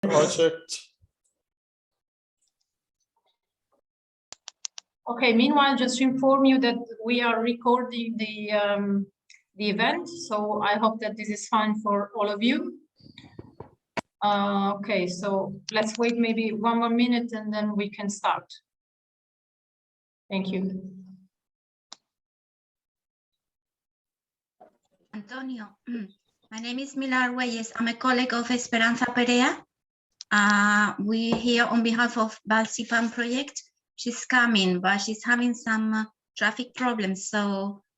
project. Okay, meanwhile, just to inform you that we are recording the event, so I hope that this is fine for all of you. Okay, so let's wait maybe 1 more minute and then we can start. Thank you. Antonio, my name is Milar Weyes. I'm a colleague of Esperanza Perea. We're here on behalf of Balsifan project. She's coming, but she's having some traffic problems,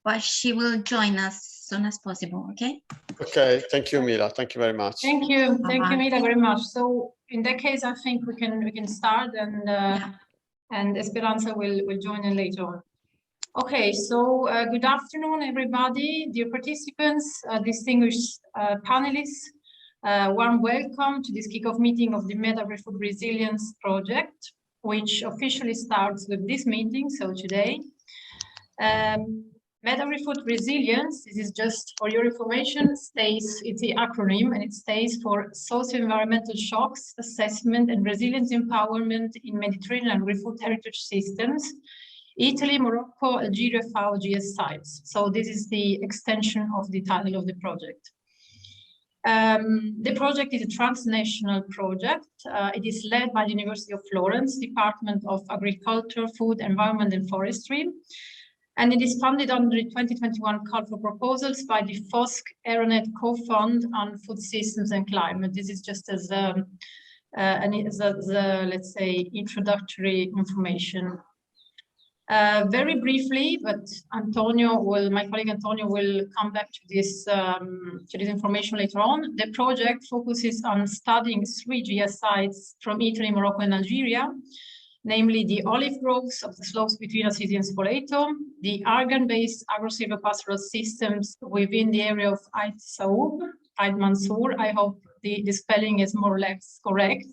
but she will join us as soon as possible, okay? Okay, thank you, Mila. Thank you very much. Thank you, Mila, very much. So in that case, I think we can start, and Esperanza will join in later on. Okay, so good afternoon, everybody, dear participants, distinguished panelists. Warm welcome to this kickoff meeting of the MedAgriFoodResilience project, which officially starts with this meeting, so today. MedAgriFoodResilience, this is just for your information, it's the acronym, and it stands for Socio-Environmental Shocks, Assessment and Resilience Empowerment in Mediterranean Agri-Food Heritage Systems, Italy, Morocco, Algeria, FAO, GS sites. So this is the extension of the title of the project. The project is a transnational project. It is led by the University of Florence, Department of Agriculture, Food, Environment and Forestry. And it is funded under the 2021 call for proposals by the FOSC Aeronet Co-Fund on Food Systems and Climate. This is just as let's say, introductory information. Very briefly, but my colleague Antonio will come back to this information later on. The project focuses on studying 3 GS sites from Italy, Morocco, and Algeria, namely the olive groves of the slopes between Assisi and Spoleto, the argan-based agro-silvopastoral systems within the area of Ait Saoub, Ait Mansour. I hope the spelling is more or less correct.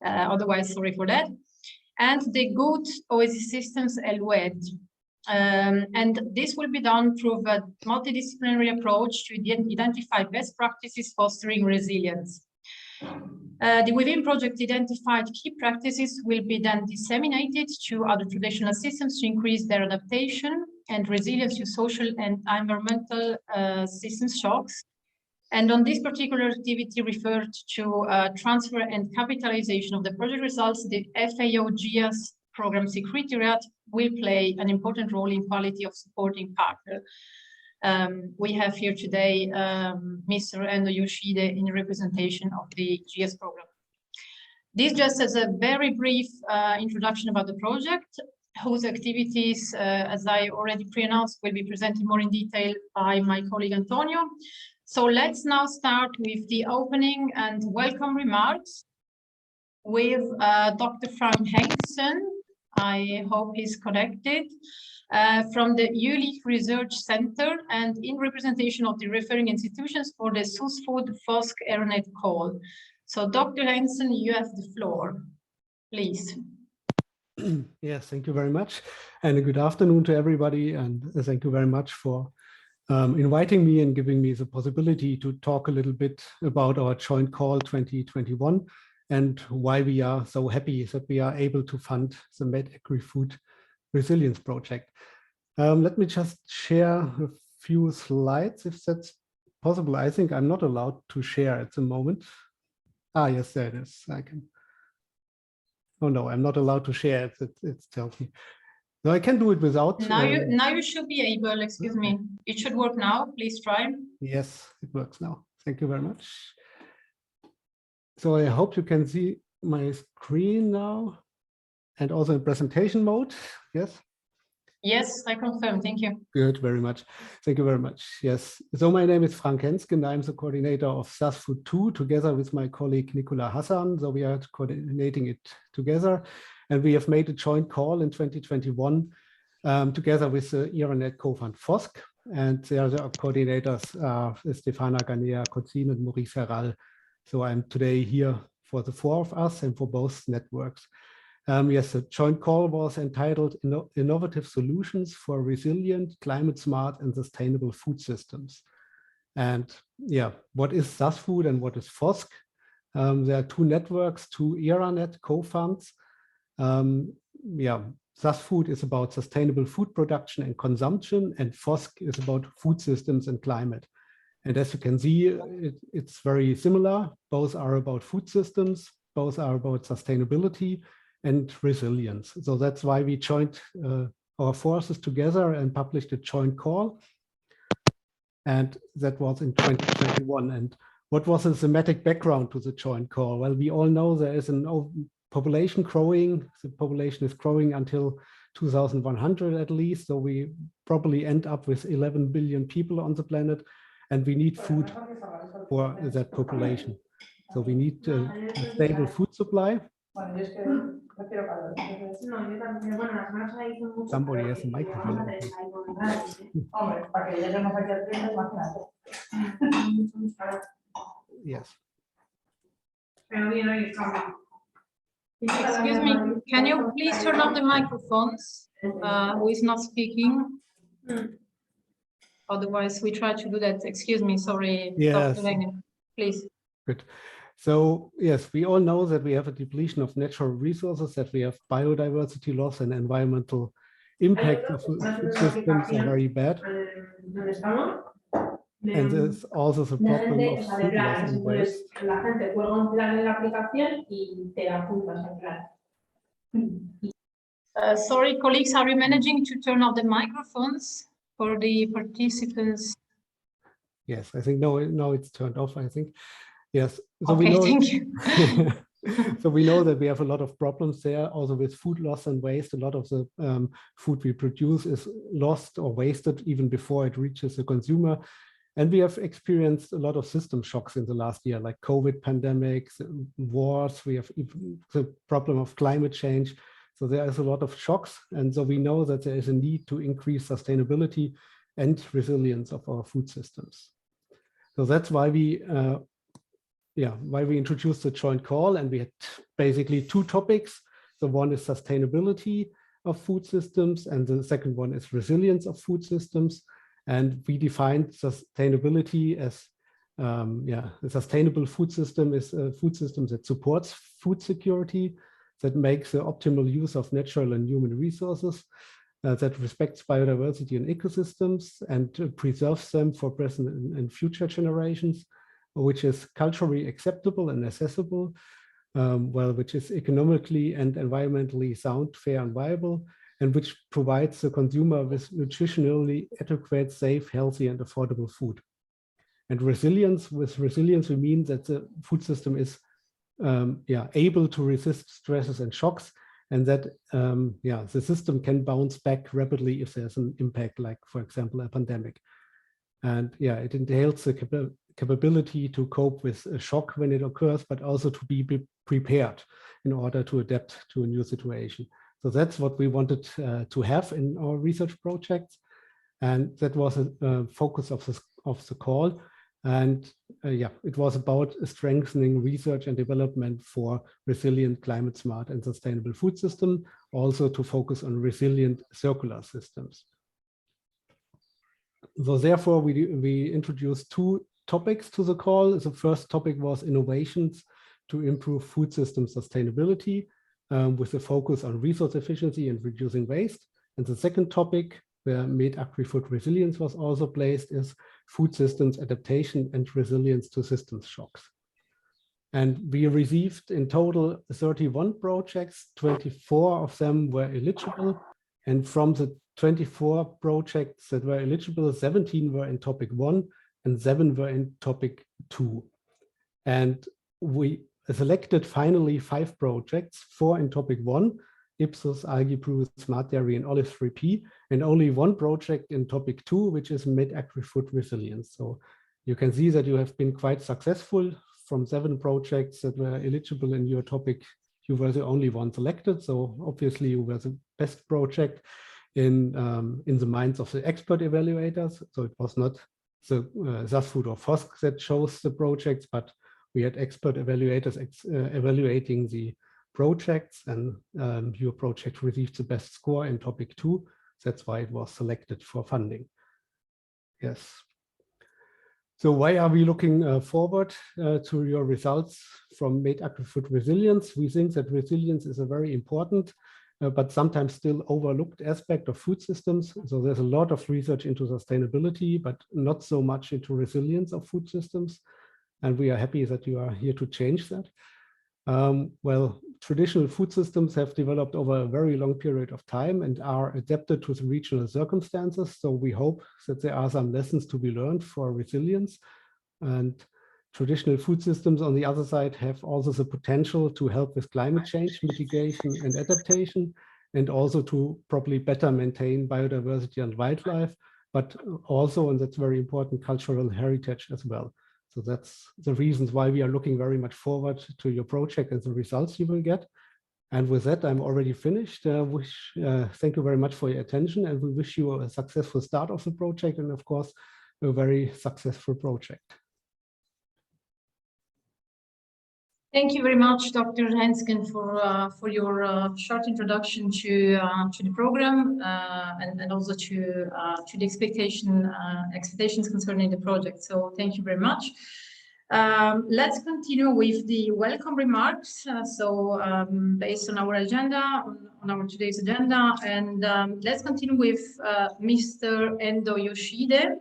Otherwise, sorry for that. And the good oasis systems El Oued. And this will be done through a multidisciplinary approach to identify best practices fostering resilience. The within project identified key practices will be then disseminated to other traditional systems to increase their adaptation and resilience to social and environmental system shocks. And on this particular activity referred to transfer and capitalization of the project results, the FAO GIAS Program Secretariat will play an important role in quality of supporting partner. We have here today Mr. Endo Yoshide in representation of the GS program. This just as a very brief introduction about the project, whose activities, as I already pre-announced, will be presented more in detail by my colleague Antonio. So let's now start with the opening and welcome remarks with Dr. Frank Hengsten. I hope he's connected, from the Jülich Research Center and in representation of the referring institutions for the SUSFood FOSC Aeronet call. So Dr. Hengsten, you have the floor, please. Yes, thank you very much. And a good afternoon to everybody. And thank you very much for inviting me and giving me the possibility to talk a little bit about our joint call 2021 and why we are so happy that we are able to fund the MedAgriFoodResilience project. Let me just share a few slides if that's possible. I think I'm not allowed to share at the moment. Ah, yes, there it is. I can. Oh no, I'm not allowed to share it. It tells me. No, I can do it without. Now you should be able, excuse me. It should work now, please try. Yes, it works now. Thank you very much. So I hope you can see my screen now and also in presentation mode, yes? Yes, I confirm, thank you. Good, very much. Thank you very much, yes. So my name is Frank Hensken. I'm the coordinator of SUSFood 2 together with my colleague Nicola Hassan. So we are coordinating it together. And we have made a joint call in 2021 together with the Aeronet Co-Fund FOSC. And the other coordinators are Stefana Ganea Cozzin and Maurice Herral. So I'm today here for the 4 of us and for both networks. Yes, the joint call was entitled Innovative Solutions for Resilient, Climate Smart and Sustainable Food Systems. And yeah, what is SUSFood and what is FOSC? There are two networks, two ERANET co-funds. SASFood is about sustainable food production and consumption, and FOSC is about food systems and climate. And as you can see, it's very similar. Both are about food systems, both are about sustainability and resilience. So that's why we joined our forces together and published a joint call. And that was in 2021. And what was the thematic background to the joint call? Well, we all know there is an population growing. The population is growing until 2100 at least. So we probably end up with 11 billion people on the planet. And we need food for that population. So we need a stable food supply. Somebody has a microphone. Yes. Excuse me, can you please turn off the microphones? Who is not speaking? Otherwise, we try to do that. Excuse me, sorry. Yes. Please. Good. So yes, we all know that we have a depletion of natural resources, that we have biodiversity loss and environmental impact of food systems are very bad. And there's also the problem of food loss and waste. Sorry, colleagues, are we managing to turn off the microphones for the participants? Yes, I think no, it's turned off, I think. Yes, so okay, we know. Thank you. So we know that we have a lot of problems there, also with food loss and waste. A lot of the food we produce is lost or wasted even before it reaches the consumer. And we have experienced a lot of system shocks in the last year, like COVID pandemics, wars. We have even the problem of climate change. So there is a lot of shocks. And so we know that there is a need to increase sustainability and resilience of our food systems. So that's why we introduced the joint call, and we had basically two topics. So one is sustainability of food systems, and the second one is resilience of food systems. And we defined sustainability as a sustainable food system is a food system that supports food security, that makes the optimal use of natural and human resources, that respects biodiversity and ecosystems and preserves them for present and future generations, which is culturally acceptable and accessible, which is economically and environmentally sound, fair and viable, and which provides the consumer with nutritionally adequate, safe, healthy, and affordable food. And resilience, with resilience, we mean that the food system is able to resist stresses and shocks, and that the system can bounce back rapidly if there's an impact, like, for example, a pandemic. And it entails the capability to cope with a shock when it occurs, but also to be prepared in order to adapt to a new situation. So that's what we wanted to have in our research projects. And that was a focus of the call. And it was about strengthening research and development for resilient, climate smart and sustainable food system, also to focus on resilient circular systems. So therefore, we introduced two topics to the call. The first topic was innovations to improve food system sustainability, with a focus on resource efficiency and reducing waste. And the second topic, where MedAgriFoodResilience was also placed, is food systems adaptation and resilience to systems shocks. And we received in total 31 projects, 24 of them were eligible. And from the 24 projects that were eligible, 17 were in topic 1 and 7 were in topic 2. And we selected finally 5 projects, 4 in topic 1, Ipsos, Algae Brew, Smart Dairy, and Olive 3P, and only 1 project in topic 2, which is MedAgriFoodResilience. So you can see that you have been quite successful. From 7 projects that were eligible in your topic, you were the only one selected. So obviously you were the best project in the minds of the expert evaluators. So it was not the SASFood or FOSC that chose the projects, but we had expert evaluators evaluating the projects, and your project received the best score in topic 2. That's why it was selected for funding. Yes. So why are we looking forward to your results from MedAgriFoodResilience? We think that resilience is a very important, but sometimes still overlooked aspect of food systems. So there's a lot of research into sustainability, but not so much into resilience of food systems. And we are happy that you are here to change that. Well, traditional food systems have developed over a very long period of time and are adapted to the regional circumstances. So we hope that there are some lessons to be learned for resilience. And traditional food systems, on the other side, have also the potential to help with climate change mitigation and adaptation, and also to probably better maintain biodiversity and wildlife, but also, and that's very important, cultural heritage as well. So that's the reasons why we are looking very much forward to your project and the results you will get. And with that, I'm already finished. Thank you very much for your attention, and we wish you a successful start of the project and, of course, a very successful project. Thank you very much, Dr. Hensken, for your short introduction to the program and also to the expectations concerning the project. So thank you very much. Let's continue with the welcome remarks. Based on our agenda, on our today's agenda, and let's continue with Mr. Endo Yoshide,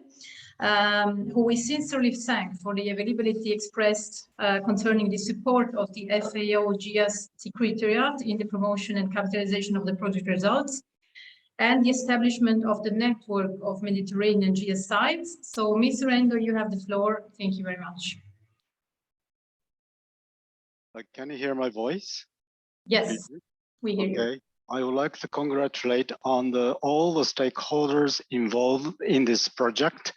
who we sincerely thank for the availability expressed concerning the support of the FAO GS Secretariat in the promotion and capitalization of the project results and the establishment of the network of Mediterranean GS sites. So, Mr. Endo, you have the floor. Thank you very much. Can you hear my voice? Yes, we hear you. Okay. I would like to congratulate on all the stakeholders involved in this project.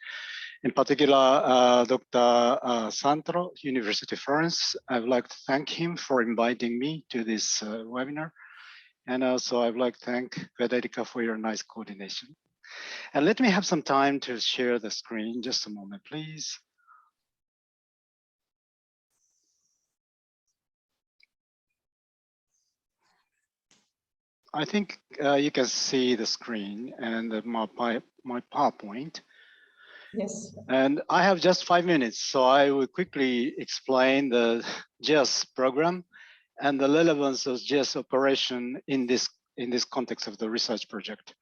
In particular, Dr. Santro, University of Florence. I would like to thank him for inviting me to this webinar. And also I would like to thank Federica for your nice coordination. And let me have some time to share the screen. Just a moment, please. I think you can see the screen and my PowerPoint. Yes. And I have just 5 minutes, so I will quickly explain the GIS program and the relevance of GIS operation in this context of the research project.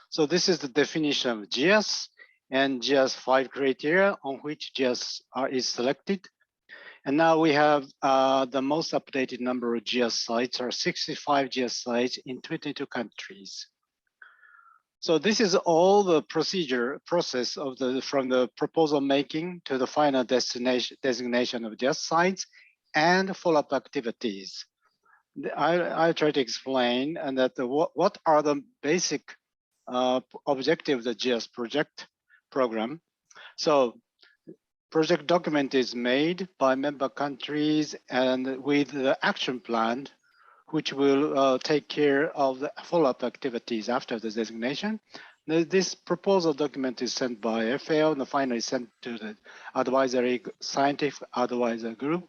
So this is the definition of GIS and GIS 5 criteria on which GIS is selected. And now we have the most updated number of GIS sites are 65 GIS sites in 22 countries. So this is all the process of from the proposal making to the final designation of GIS sites and follow-up activities. I try to explain and that what are the basic objective of the GIS project program. So project document is made by member countries and with the action plan, which will take care of the follow-up activities after the designation. This proposal document is sent by FAO and finally sent to the scientific advisor group,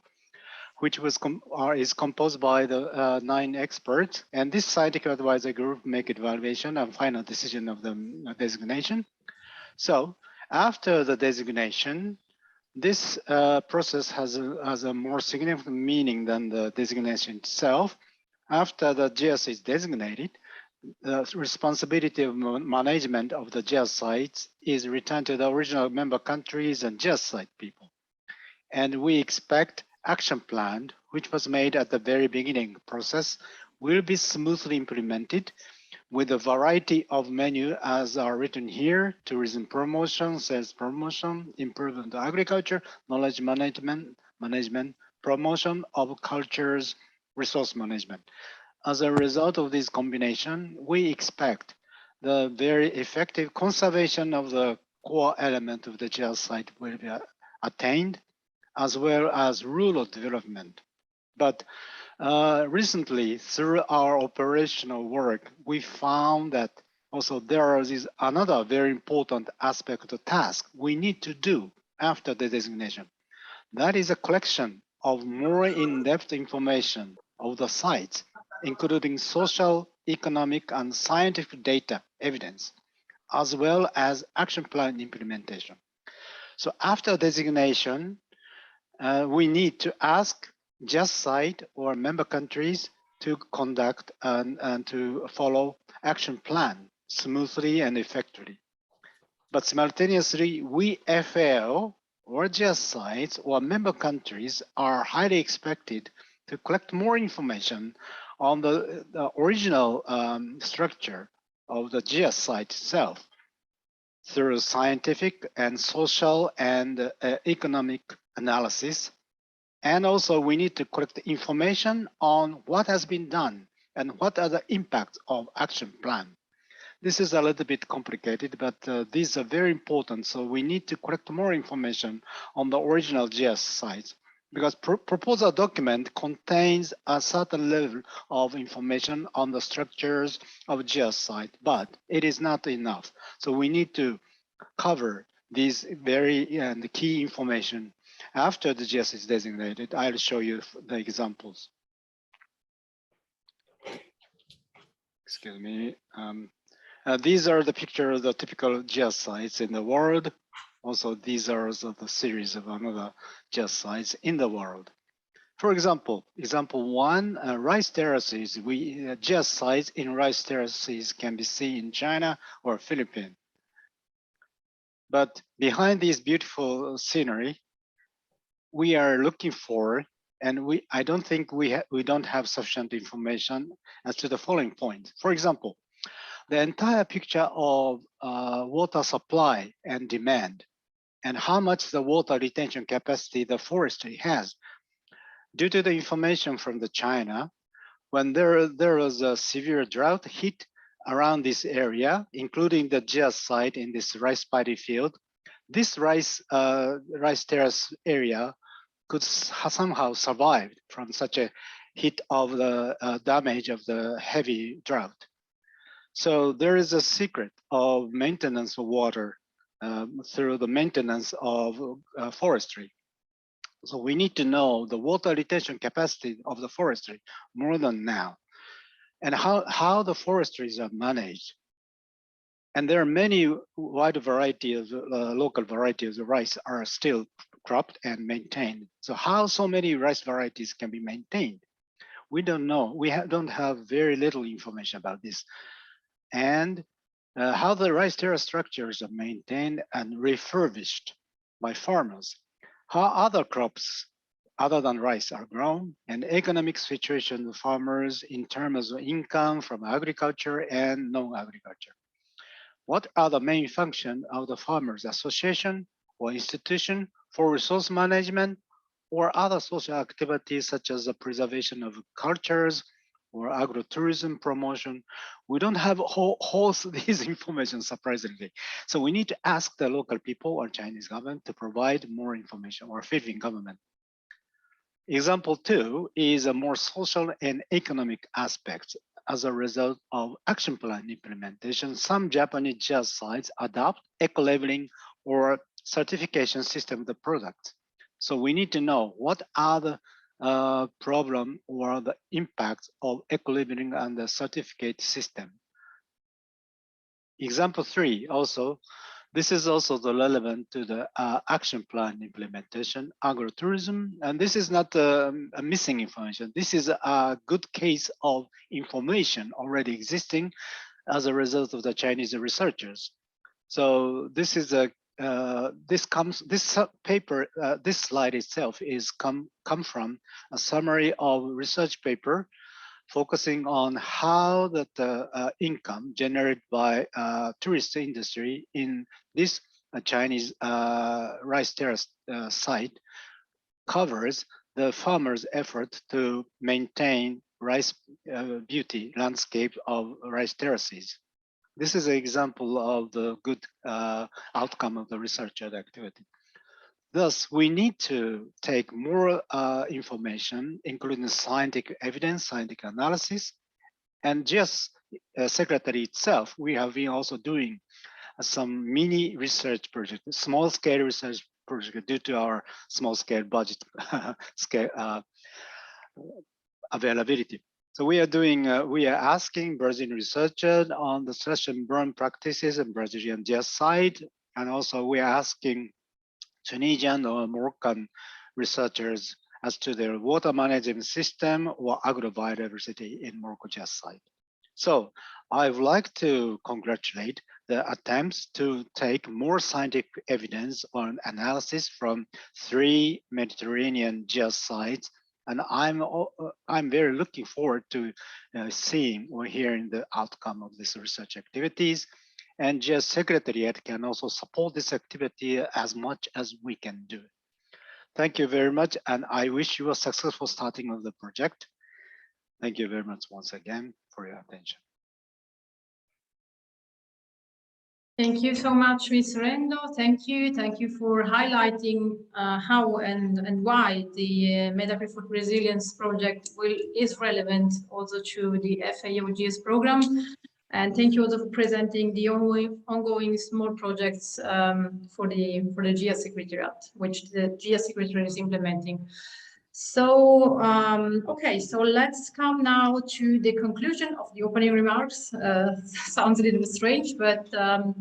which is composed by the 9 experts. And this scientific advisor group make evaluation and final decision of the designation. So after the designation, this process has a more significant meaning than the designation itself. After the GIS is designated, the responsibility of management of the GIS sites is returned to the original member countries and GIS site people. And we expect action plan, which was made at the very beginning process, will be smoothly implemented with a variety of menu as are written here: tourism promotion, sales promotion, improvement of agriculture, knowledge management, promotion of cultures, resource management. As a result of this combination, we expect the very effective conservation of the core element of the GIS site will be attained, as well as rural development. But recently, through our operational work, we found that also there is another very important aspect of the task we need to do after the designation. That is a collection of more in-depth information of the sites, including social, economic, and scientific data evidence, as well as action plan implementation. So after designation, we need to ask just site or member countries to conduct and to follow action plan smoothly and effectively. But simultaneously, we FAO or just sites or member countries are highly expected to collect more information on the original structure of the GS site itself through scientific and social and economic analysis. And also we need to collect information on what has been done and what are the impacts of action plan. This is a little bit complicated, but these are very important. So we need to collect more information on the original GS sites because proposal document contains a certain level of information on the structures of GS site, but it is not enough. So we need to cover these very the key information after the GS is designated. I'll show you the examples. Excuse me. These are the pictures of the typical GS sites in the world. Also, these are the series of another GS sites in the world. For example, example one, rice terraces. GS sites in rice terraces can be seen in China or Philippines. But behind this beautiful scenery, we are looking for, and I don't think we don't have sufficient information as to the following point. For example, the entire picture of water supply and demand and how much the water retention capacity the forestry has. Due to the information from the China, when there was a severe drought hit around this area, including the GS site in this rice paddy field, this rice terrace area could somehow survive from such a hit of the damage of the heavy drought. So there is a secret of maintenance of water through the maintenance of forestry. So we need to know the water retention capacity of the forestry more than now, and how the forestries are managed. And there are many wide variety of local varieties of rice are still cropped and maintained. So how so many rice varieties can be maintained? We don't know. We don't have very little information about this. And how the rice terrace structures are maintained and refurbished by farmers, how other crops other than rice are grown, and economic situation of farmers in terms of income from agriculture and non-agriculture. What are the main functions of the farmers association or institution for resource management or other social activities such as the preservation of cultures or agrotourism promotion? We don't have all these information, surprisingly. So we need to ask the local people or Chinese government to provide more information, or Philippine government. Example two is a more social and economic aspects. As a result of action plan implementation, some Japanese GS sites adopt eco-labeling or certification system of the product. So we need to know what are the problem or the impacts of eco-labeling and the certificate system. Example three also, this is also the relevant to the action plan implementation, agrotourism, and this is not a missing information. This is a good case of information already existing as a result of the Chinese researchers. So this is a this paper, this slide itself is come from a summary of research paper focusing on how the income generated by tourist industry in this Chinese rice terrace site covers the farmers' effort to maintain rice beauty landscape of rice terraces. This is an example of the good outcome of the research activity. Thus, we need to take more information, including scientific evidence, scientific analysis, and just Secretary itself, we have been also doing some mini research project, small scale research project due to our small scale budget scale availability. So we are doing, we are asking Brazilian researchers on the slash and burn practices in Brazilian GS side, and also we are asking Tunisian or Moroccan researchers as to their water management system or agrobiodiversity in Morocco GIS site. So I would like to congratulate the attempts to take more scientific evidence on analysis from 3 Mediterranean GIS sites, and I'm very looking forward to seeing or hearing the outcome of this research activities. And GIS Secretariat can also support this activity as much as we can do. Thank you very much, and I wish you a successful starting of the project. Thank you very much once again for your attention. Thank you so much, Mr. Rendo. Thank you. Thank you for highlighting how and why the MedAgriFoodResilience project is relevant also to the FAO GIS program. And thank you also for presenting the ongoing small projects for the GIS Secretariat, which the GIS Secretariat is implementing. So, okay, so let's come now to the conclusion of the opening remarks. Sounds a little bit strange, but the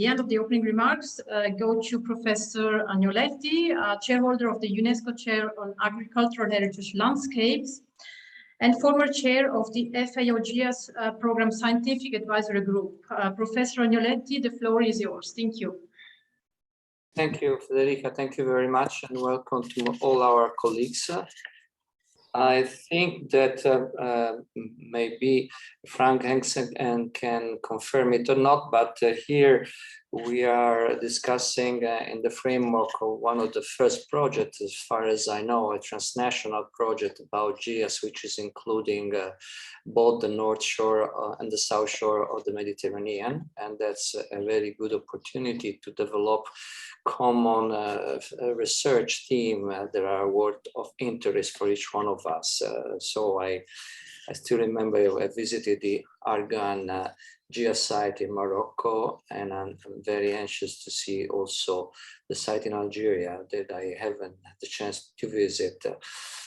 end of the opening remarks go to Professor Agnoletti, chairholder of the UNESCO Chair on Agricultural Heritage Landscapes, and former chair of the FAO GIS Program Scientific Advisory Group. Professor Agnoletti, the floor is yours. Thank you. Thank you, Federica. Thank you very much, and welcome to all our colleagues. I think that maybe Frank Hengsen can confirm it or not, but here we are discussing in the framework of one of the first projects, as far as I know, a transnational project about GIS, which is including both the North Shore and the South Shore of the Mediterranean. And that's a very good opportunity to develop common research team. There are words of interest for each one of us. So I still remember I visited the Argan GIS site in Morocco, and I'm very anxious to see also the site in Algeria that I haven't had the chance to visit.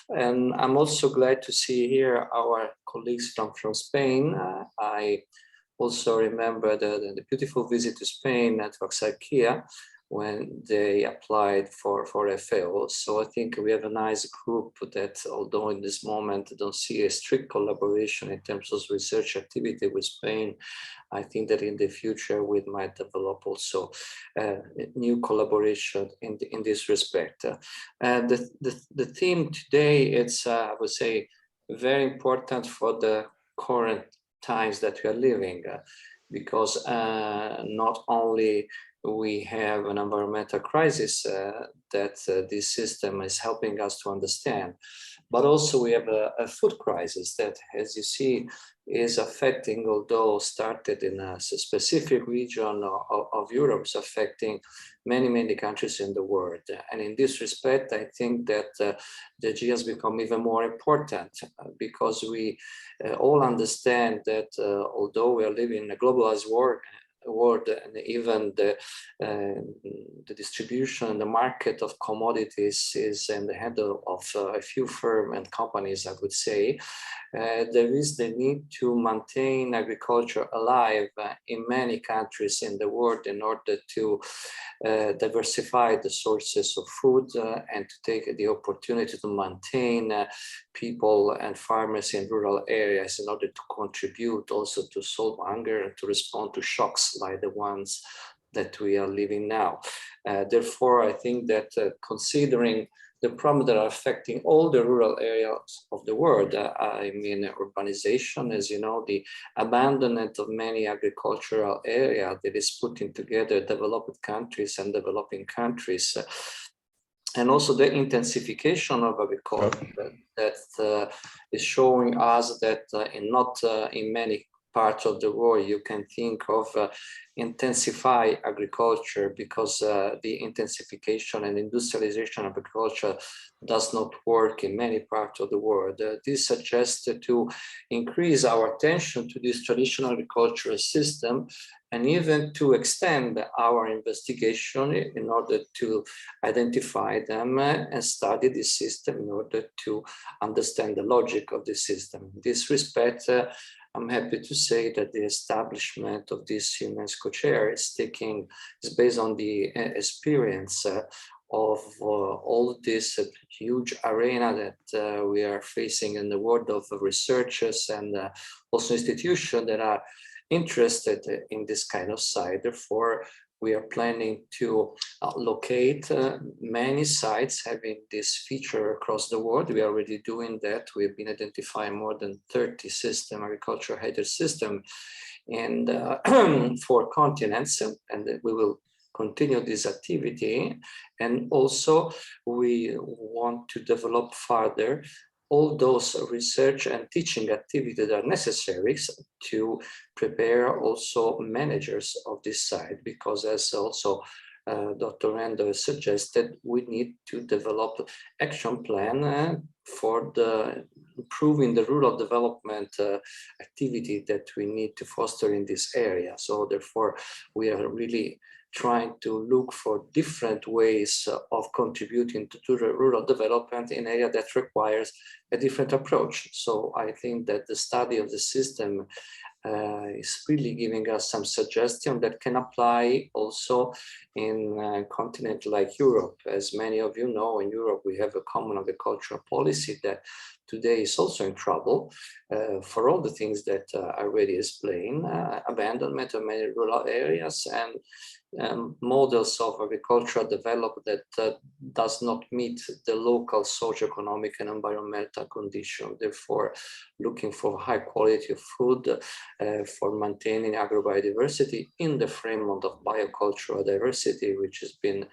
And I'm also glad to see here our colleagues from Spain. I also remember the beautiful visit to Spain at Waxarquia when they applied for FAO. So I think we have a nice group that, although in this moment I don't see a strict collaboration in terms of research activity with Spain, I think that in the future we might develop also new collaboration in this respect. The theme today, it's I would say very important for the current times that we are living, because not only we have an environmental crisis that this system is helping us to understand, but also we have a food crisis that, as you see, is affecting, although started in a specific region of Europe, is affecting many countries in the world. And in this respect, I think that the GIS become even more important because we all understand that although we are living in a globalized world, and even the distribution and the market of commodities is in the hand of a few firms and companies, I would say, there is the need to maintain agriculture alive in many countries in the world in order to diversify the sources of food and to take the opportunity to maintain people and farmers in rural areas in order to contribute also to solve hunger and to respond to shocks like the ones that we are living now. Therefore, I think that considering the problems that are affecting all the rural areas of the world, I mean urbanization, as you know, the abandonment of many agricultural areas that is putting together developed countries and developing countries, and also the intensification of agriculture that is showing us that in many parts of the world you can think of intensify agriculture because the intensification and industrialization of agriculture does not work in many parts of the world. This suggests to increase our attention to this traditional agricultural system and even to extend our investigation in order to identify them and study this system in order to understand the logic of the system. In this respect, I'm happy to say that the establishment of this UNESCO chair is based on the experience of all this huge arena that we are facing in the world of researchers and also institutions that are interested in this kind of site. Therefore, we are planning to locate many sites having this feature across the world. We are already doing that. We've been identifying more than 30 agricultural heritage systems in 4 continents, and we will continue this activity. And also we want to develop further all those research and teaching activities that are necessary to prepare also managers of this site, because as also Dr. Rando has suggested, we need to develop action plan for the improving the rural development activity that we need to foster in this area. So therefore, we are really trying to look for different ways of contributing to the rural development in an area that requires a different approach. So I think that the study of the system is really giving us some suggestion that can apply also in a continent like Europe. As many of you know, in Europe, we have a common agricultural policy that today is also in trouble for all the things that I already explained, abandonment of many rural areas and models of agricultural development that does not meet the local socioeconomic and environmental condition. Therefore, looking for high quality of food for maintaining agrobiodiversity in the framework of biocultural diversity, which has been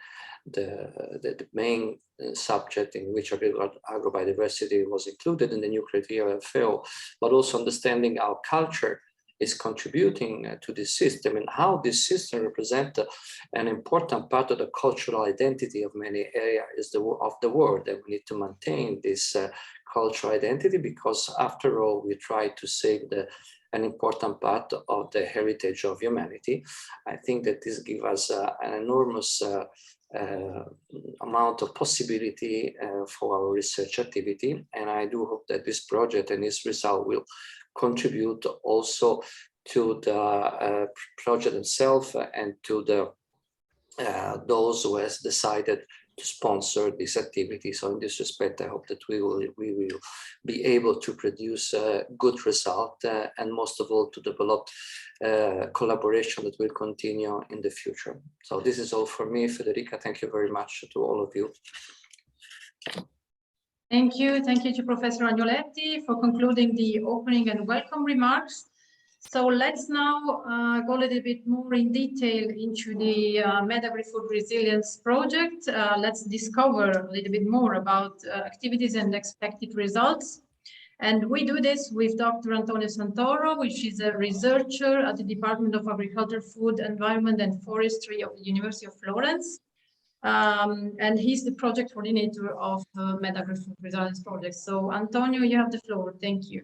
the main subject in which agrobiodiversity was included in the new criteria of FAO, but also understanding how culture is contributing to this system and how this system represents an important part of the cultural identity of many areas of the world. And we need to maintain this cultural identity because after all, we try to save an important part of the heritage of humanity. I think that this gives us an enormous amount of possibility for our research activity. And I do hope that this project and its result will contribute also to the project itself and to the those who has decided to sponsor this activity. So in this respect, I hope that we will be able to produce a good result and most of all to develop collaboration that will continue in the future. So this is all for me, Federica. Thank you very much to all of you. Thank you to Professor Agnoletti for concluding the opening and welcome remarks. So let's now go a little bit more in detail into the MedAgriFoodResilience project. Let's discover a little bit more about activities and expected results. And we do this with Dr. Antonio Santoro, which is a researcher at the Department of Agriculture, Food, Environment and Forestry of the University of Florence. And he's the project coordinator of the MedAgriFoodResilience project. So Antonio, you have the floor. Thank you.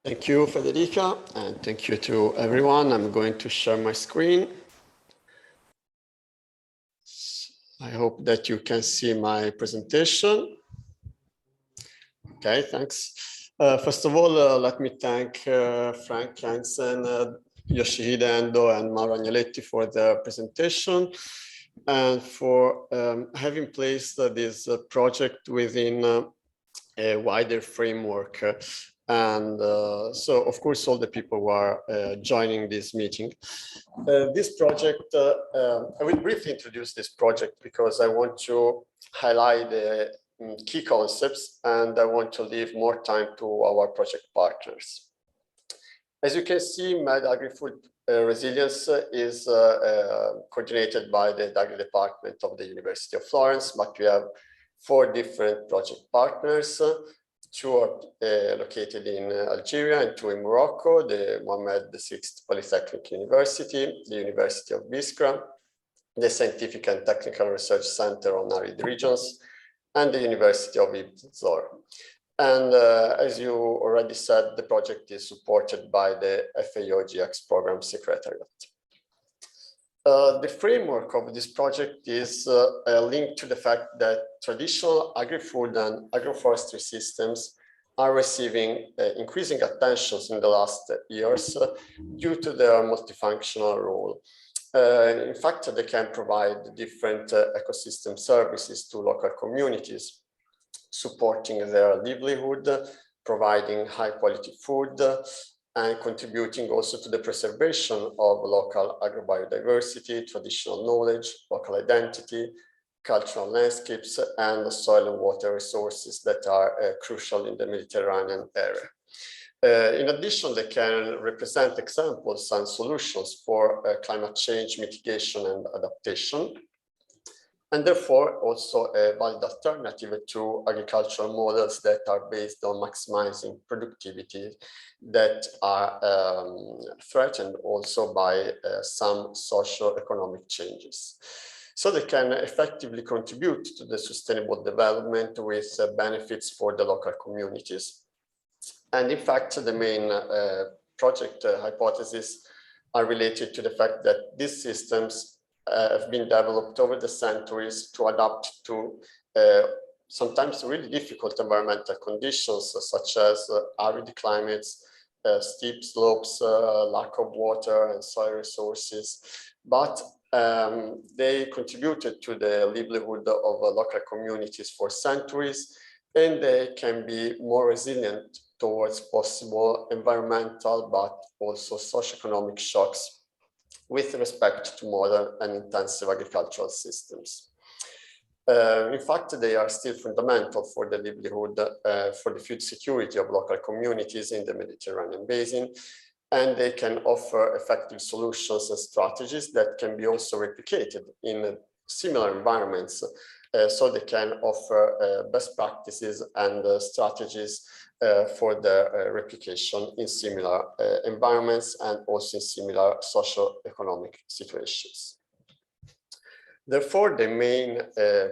Thank you, Federica, and thank you to everyone. I'm going to share my screen. I hope that you can see my presentation. Okay, thanks. First of all, let me thank Frank Hansen, Yoshihide Endo, and Mauro Agnoletti for the presentation and for having placed this project within a wider framework. And so, of course, all the people who are joining this meeting. This project, I will briefly introduce this project because I want to highlight the key concepts and I want to leave more time to our project partners. As you can see, MedAgriFoodResilience is coordinated by the Agri Department of the University of Florence, but we have 4 different project partners. 2 are located in Algeria and 2 in Morocco, the Mohammed VI Polytechnic University, the University of Biskra, the Scientific and Technical Research Center on Arid Regions, and the University of Ibn Zor. And as you already said, the project is supported by the FAO GX Program Secretariat. The framework of this project is linked to the fact that traditional agri-food and agroforestry systems are receiving increasing attention in the last years due to their multifunctional role. In fact, they can provide different ecosystem services to local communities, supporting their livelihood, providing high quality food, and contributing also to the preservation of local agrobiodiversity, traditional knowledge, local identity, cultural landscapes, and soil and water resources that are crucial in the Mediterranean area. In addition, they can represent examples and solutions for climate change mitigation and adaptation, and therefore also a valid alternative to agricultural models that are based on maximizing productivity that are threatened also by some socio-economic changes. So they can effectively contribute to the sustainable development with benefits for the local communities. And in fact, the main project hypotheses are related to the fact that these systems have been developed over the centuries to adapt to sometimes really difficult environmental conditions, such as arid climates, steep slopes, lack of water and soil resources. But they contributed to the livelihood of local communities for centuries, and they can be more resilient towards possible environmental but also socioeconomic shocks with respect to modern and intensive agricultural systems. In fact, they are still fundamental for the livelihood, for the food security of local communities in the Mediterranean basin, and they can offer effective solutions and strategies that can be also replicated in similar environments. So they can offer best practices and strategies for the replication in similar environments and also in similar socio-economic situations. Therefore, the main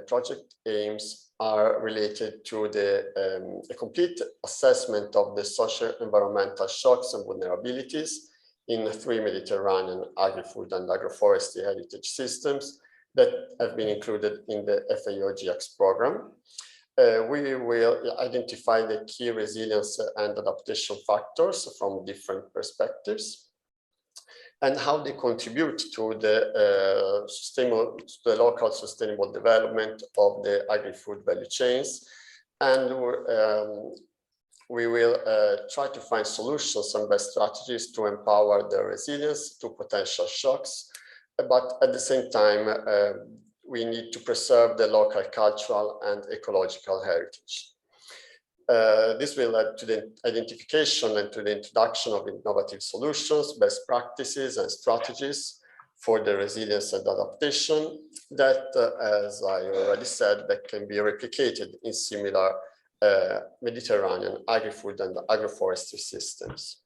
project aims are related to the a complete assessment of the socio-environmental shocks and vulnerabilities in 3 Mediterranean agri-food and agroforestry heritage systems that have been included in the FAO GX program. We will identify the key resilience and adaptation factors from different perspectives and how they contribute to the local sustainable development of the agri-food value chains. And we will try to find solutions and best strategies to empower the resilience to potential shocks. But at the same time, we need to preserve the local cultural and ecological heritage. This will lead to the identification and to the introduction of innovative solutions, best practices and strategies for the resilience and adaptation that, as I already said, that can be replicated in similar Mediterranean agri-food and agroforestry systems.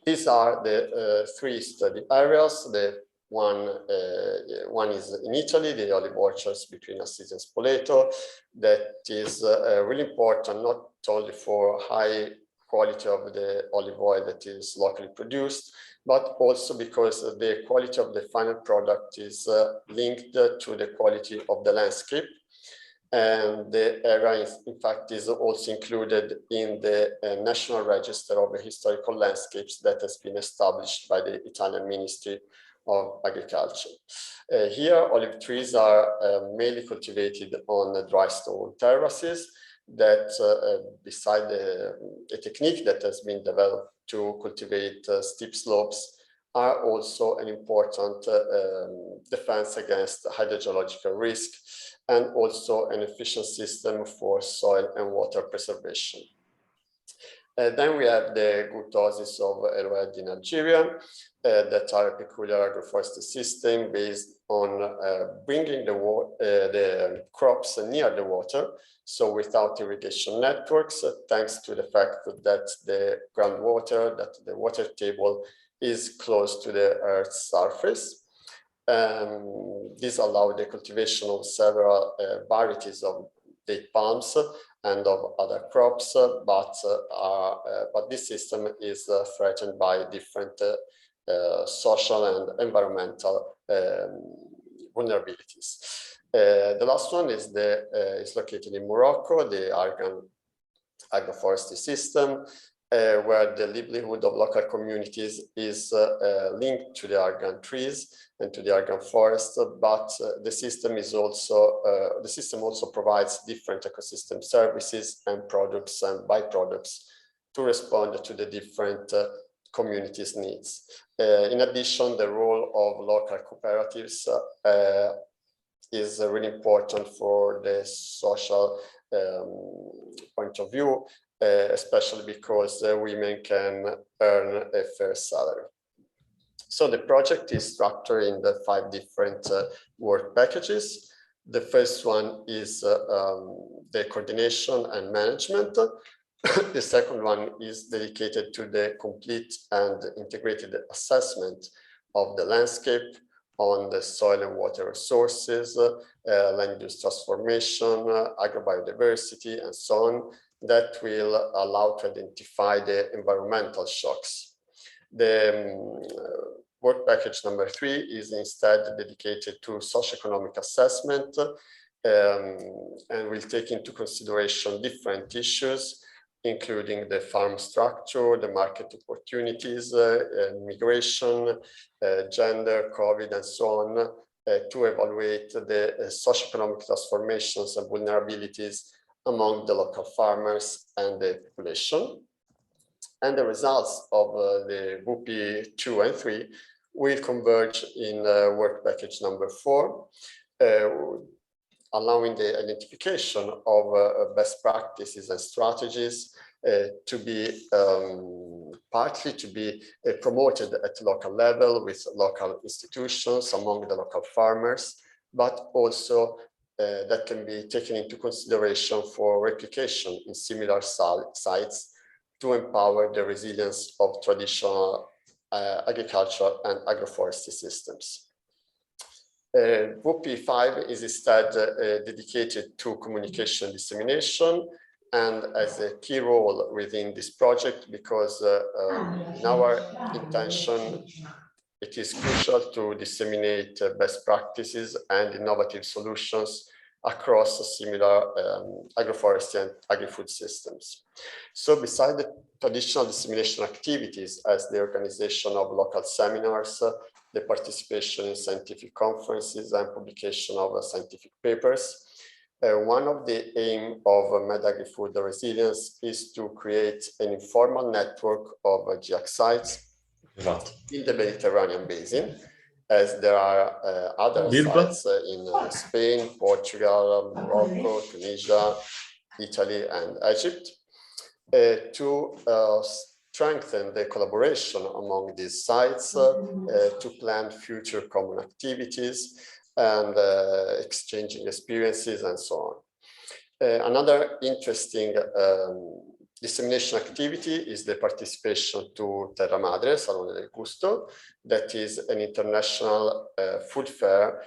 These are the 3 study areas. The one is in Italy, the olive orchards between Assisi and Spoleto. That is really important, not only for high quality of the olive oil that is locally produced, but also because the quality of the final product is linked to the quality of the landscape. And the area, in fact, is also included in the National Register of Historical Landscapes that has been established by the Italian Ministry of Agriculture. Here, olive trees are mainly cultivated on dry stone terraces that, beside a technique that has been developed to cultivate steep slopes, are also an important defense against hydrogeological risk and also an efficient system for soil and water preservation. Then we have the gutoses of Eroed in Algeria that are a peculiar agroforestry system based on bringing the crops near the water, so without irrigation networks, thanks to the fact that the groundwater, that the water table is close to the Earth's surface. This allowed the cultivation of several varieties of date palms and of other crops, but this system is threatened by different social and environmental vulnerabilities. The last one is located in Morocco, the Argan agroforestry system, where the livelihood of local communities is linked to the argan trees and to the argan forest, but the system also provides different ecosystem services and products and byproducts to respond to the different communities' needs. In addition, the role of local cooperatives is really important for the social point of view, especially because women can earn a fair salary. So the project is structured in the 5 different work packages. The first one is the coordination and management. The second one is dedicated to the complete and integrated assessment of the landscape on the soil and water resources, land use transformation, agrobiodiversity, and so on, that will allow to identify the environmental shocks. The work package number 3 is instead dedicated to socioeconomic assessment and will take into consideration different issues, including the farm structure, the market opportunities, migration, gender, COVID, and so on, to evaluate the socioeconomic transformations and vulnerabilities among the local farmers and the population. And the results of the WUPI 2 and 3 will converge in work package number 4, allowing the identification of best practices and strategies to be partly to be promoted at local level with local institutions among the local farmers, but also that can be taken into consideration for replication in similar sites to empower the resilience of traditional agriculture and agroforestry systems. WUPI 5 is instead dedicated to communication dissemination and as a key role within this project, because in our intention, it is crucial to disseminate best practices and innovative solutions across similar agroforestry and agri-food systems. So beside the traditional dissemination activities as the organization of local seminars, the participation in scientific conferences and publication of scientific papers, one of the aims of MedAgriFoodResilience is to create an informal network of GIAC sites in the Mediterranean basin, as there are other sites in Spain, Portugal, Morocco, Tunisia, Italy, and Egypt, to strengthen the collaboration among these sites, to plan future common activities and exchanging experiences and so on. Another interesting dissemination activity is the participation to Terra Madre, Salone del Gusto, that is an international food fair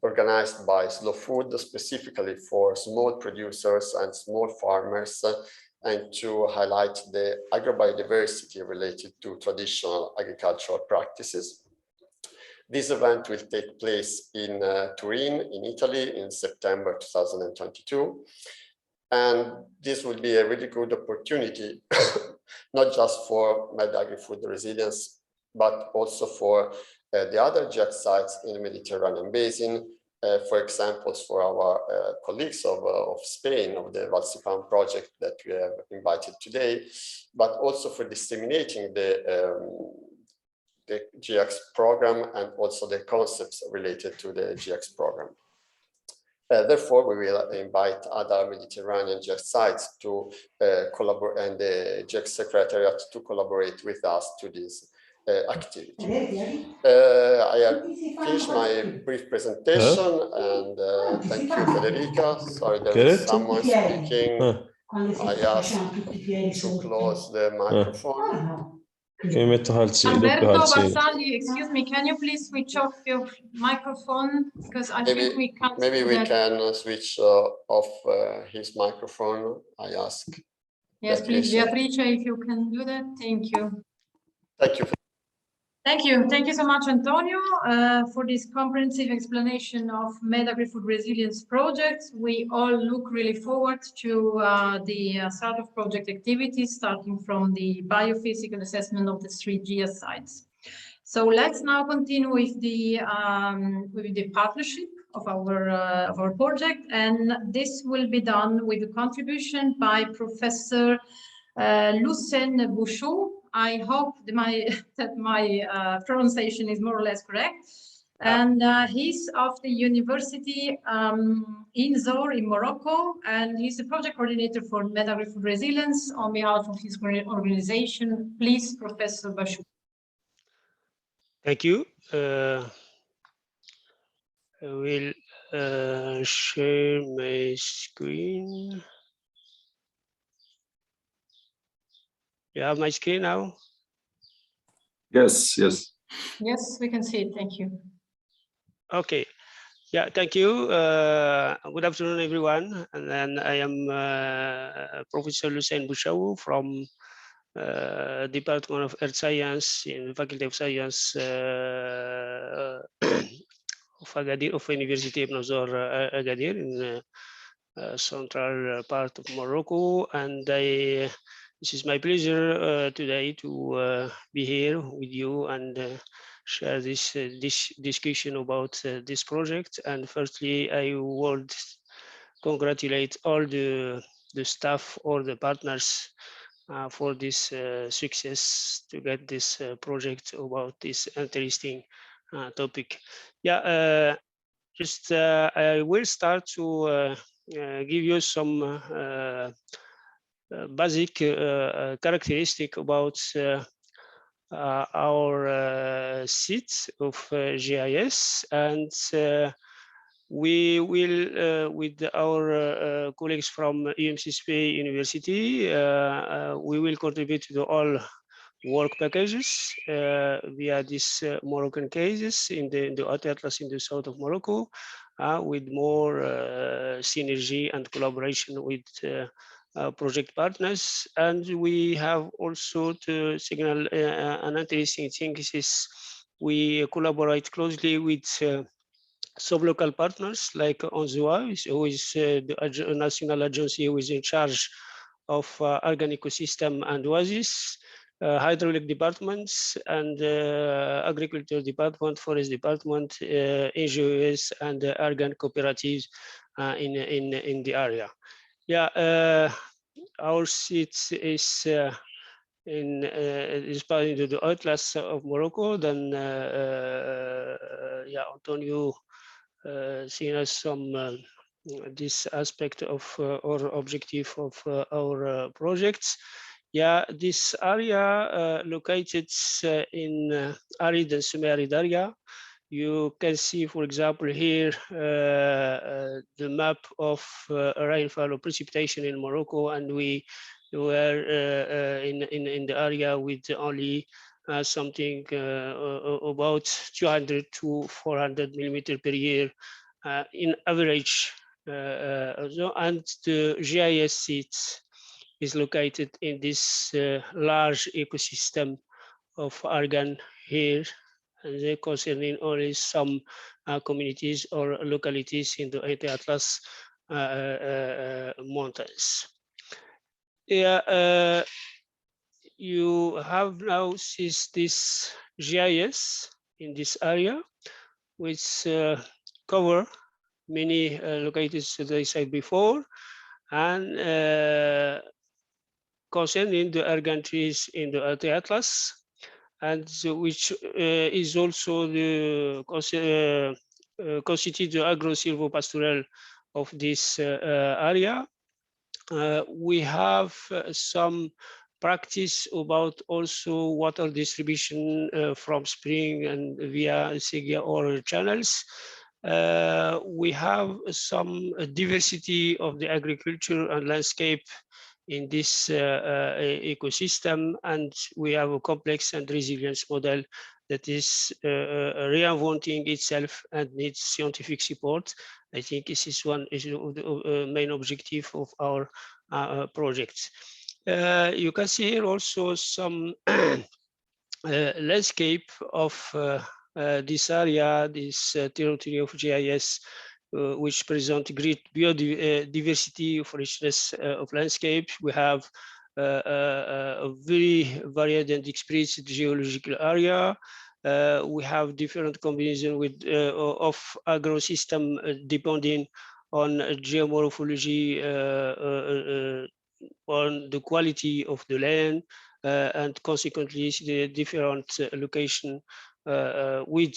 organized by Slow Food specifically for small producers and small farmers, and to highlight the agrobiodiversity related to traditional agricultural practices. This event will take place in Turin, in Italy, in September 2022. And this will be a really good opportunity, not just for MedAgriFoodResilience, but also for the other GIAC sites in the Mediterranean basin, for example, for our colleagues of Spain, of the Valsipan project that we have invited today, but also for disseminating the GIAC program and also the concepts related to the GIAC program. Therefore, we will invite other Mediterranean GIAC sites to collaborate, and the GIAC Secretariat to collaborate with us to this activity. I have finished my brief presentation, and thank you, Federica. Sorry, there is someone speaking. I ask to close the microphone. Alberto Bazzagli, excuse me, can you please switch off your microphone? Because I think we can't. Maybe we can switch off his microphone. I ask. Yes, please, Beatrice, if you can do that. Thank you. Thank you. Thank you so much, Antonio, for this comprehensive explanation of MedAgriFoodResilience project. We all look really forward to the start of project activities, starting from the biophysical assessment of the 3G sites. So let's now continue with the partnership of our project, and this will be done with a contribution by Professor Lucien Bouchot. I hope that my pronunciation is more or less correct. And he's of the university in Zor in Morocco, and he's the project coordinator for MedAgriFoodResilience on behalf of his organization. Please, Professor Bouchot. Thank you. I will share my screen. You have my screen now? Yes, yes. Yes, we can see it. Thank you. Okay. Yeah, thank you. Good afternoon, everyone. And then I am Professor Lucien Bouchot from Department of Earth Science in the Faculty of Science of Agadir, of University of Nazor Agadir in central part of Morocco. And this is my pleasure today to be here with you and share this discussion about this project. And firstly, I would congratulate all the staff or the partners for this success to get this project about this interesting topic. Yeah, I will start to give you some basic characteristic about our seat of GIS, and we will, with our colleagues from UMCSP University, we will contribute to all work packages via these Moroccan cases in the Atlas in the south of Morocco, with more synergy and collaboration with project partners. And we have also to signal an interesting thing is we collaborate closely with sub-local partners like ONZUA, who is the national agency who is in charge of organic ecosystem and oasis, hydraulic departments, and agriculture department, forest department, NGOs, and organ cooperatives in the area. Yeah, our seat is is part into the Atlas of Morocco. Then yeah, Antonio seen us some this aspect of or objective of our projects. Yeah, this area located in arid and semi-arid area. You can see, for example, here the map of rainfall or precipitation in Morocco, and we were in the area with only something about 200 to 400 millimeter per year in average. And the GIS seat is located in this large ecosystem of argan here, and they concerning only some communities or localities in the Atlas mountains. Yeah, you have now this GIS in this area, which cover many localities as I said before, and concerning the argan trees in the Atlas, and which is also the constitute the agro-silvopastoral of this area. We have some practice about also water distribution from spring and via Segia or channels. We have some diversity of the agriculture and landscape in this ecosystem, and we have a complex and resilience model that is reinventing itself and needs scientific support. I think this is one of the main objective of our projects. You can see here also some landscape of this area, this territory of GIS, which present great biodiversity of richness of landscape. We have a very varied and experienced geological area. We have different combination with of agro-system depending on geomorphology, on the quality of the land, and consequently the different location with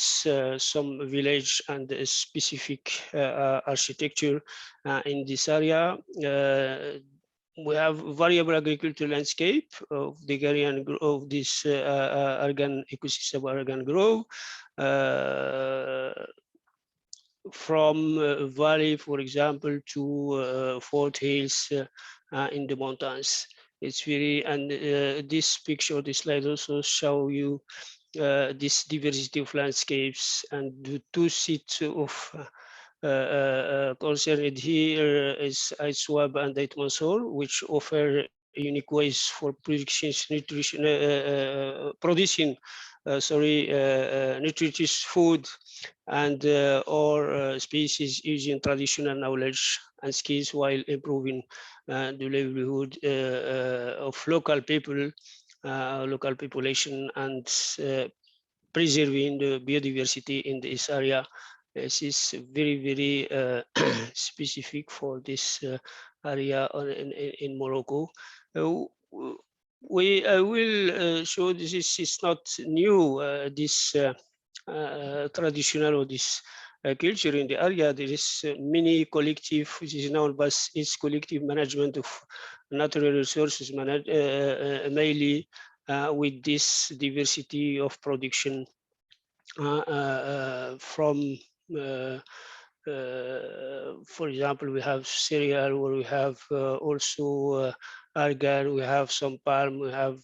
some village and specific architecture in this area. We have variable agricultural landscape of the Garian of this Argan ecosystem, Argan Grove, from valley, for example, to foothills in the mountains. It's very, and this picture, this slide also show you this diversity of landscapes, and the two seats of concerned here is Aitswab and Aitmansor, which offer unique ways for production, nutrition, producing nutritious food and or species using traditional knowledge and skills while improving the livelihood of local people, local population, and preserving the biodiversity in this area. This is very, very specific for this area in Morocco. We will show this is not new, this traditional or this culture in the area. There is many collective, which is known as its collective management of natural resources, mainly with this diversity of production from for example, we have cereal, where we have also argan, we have some palm, we have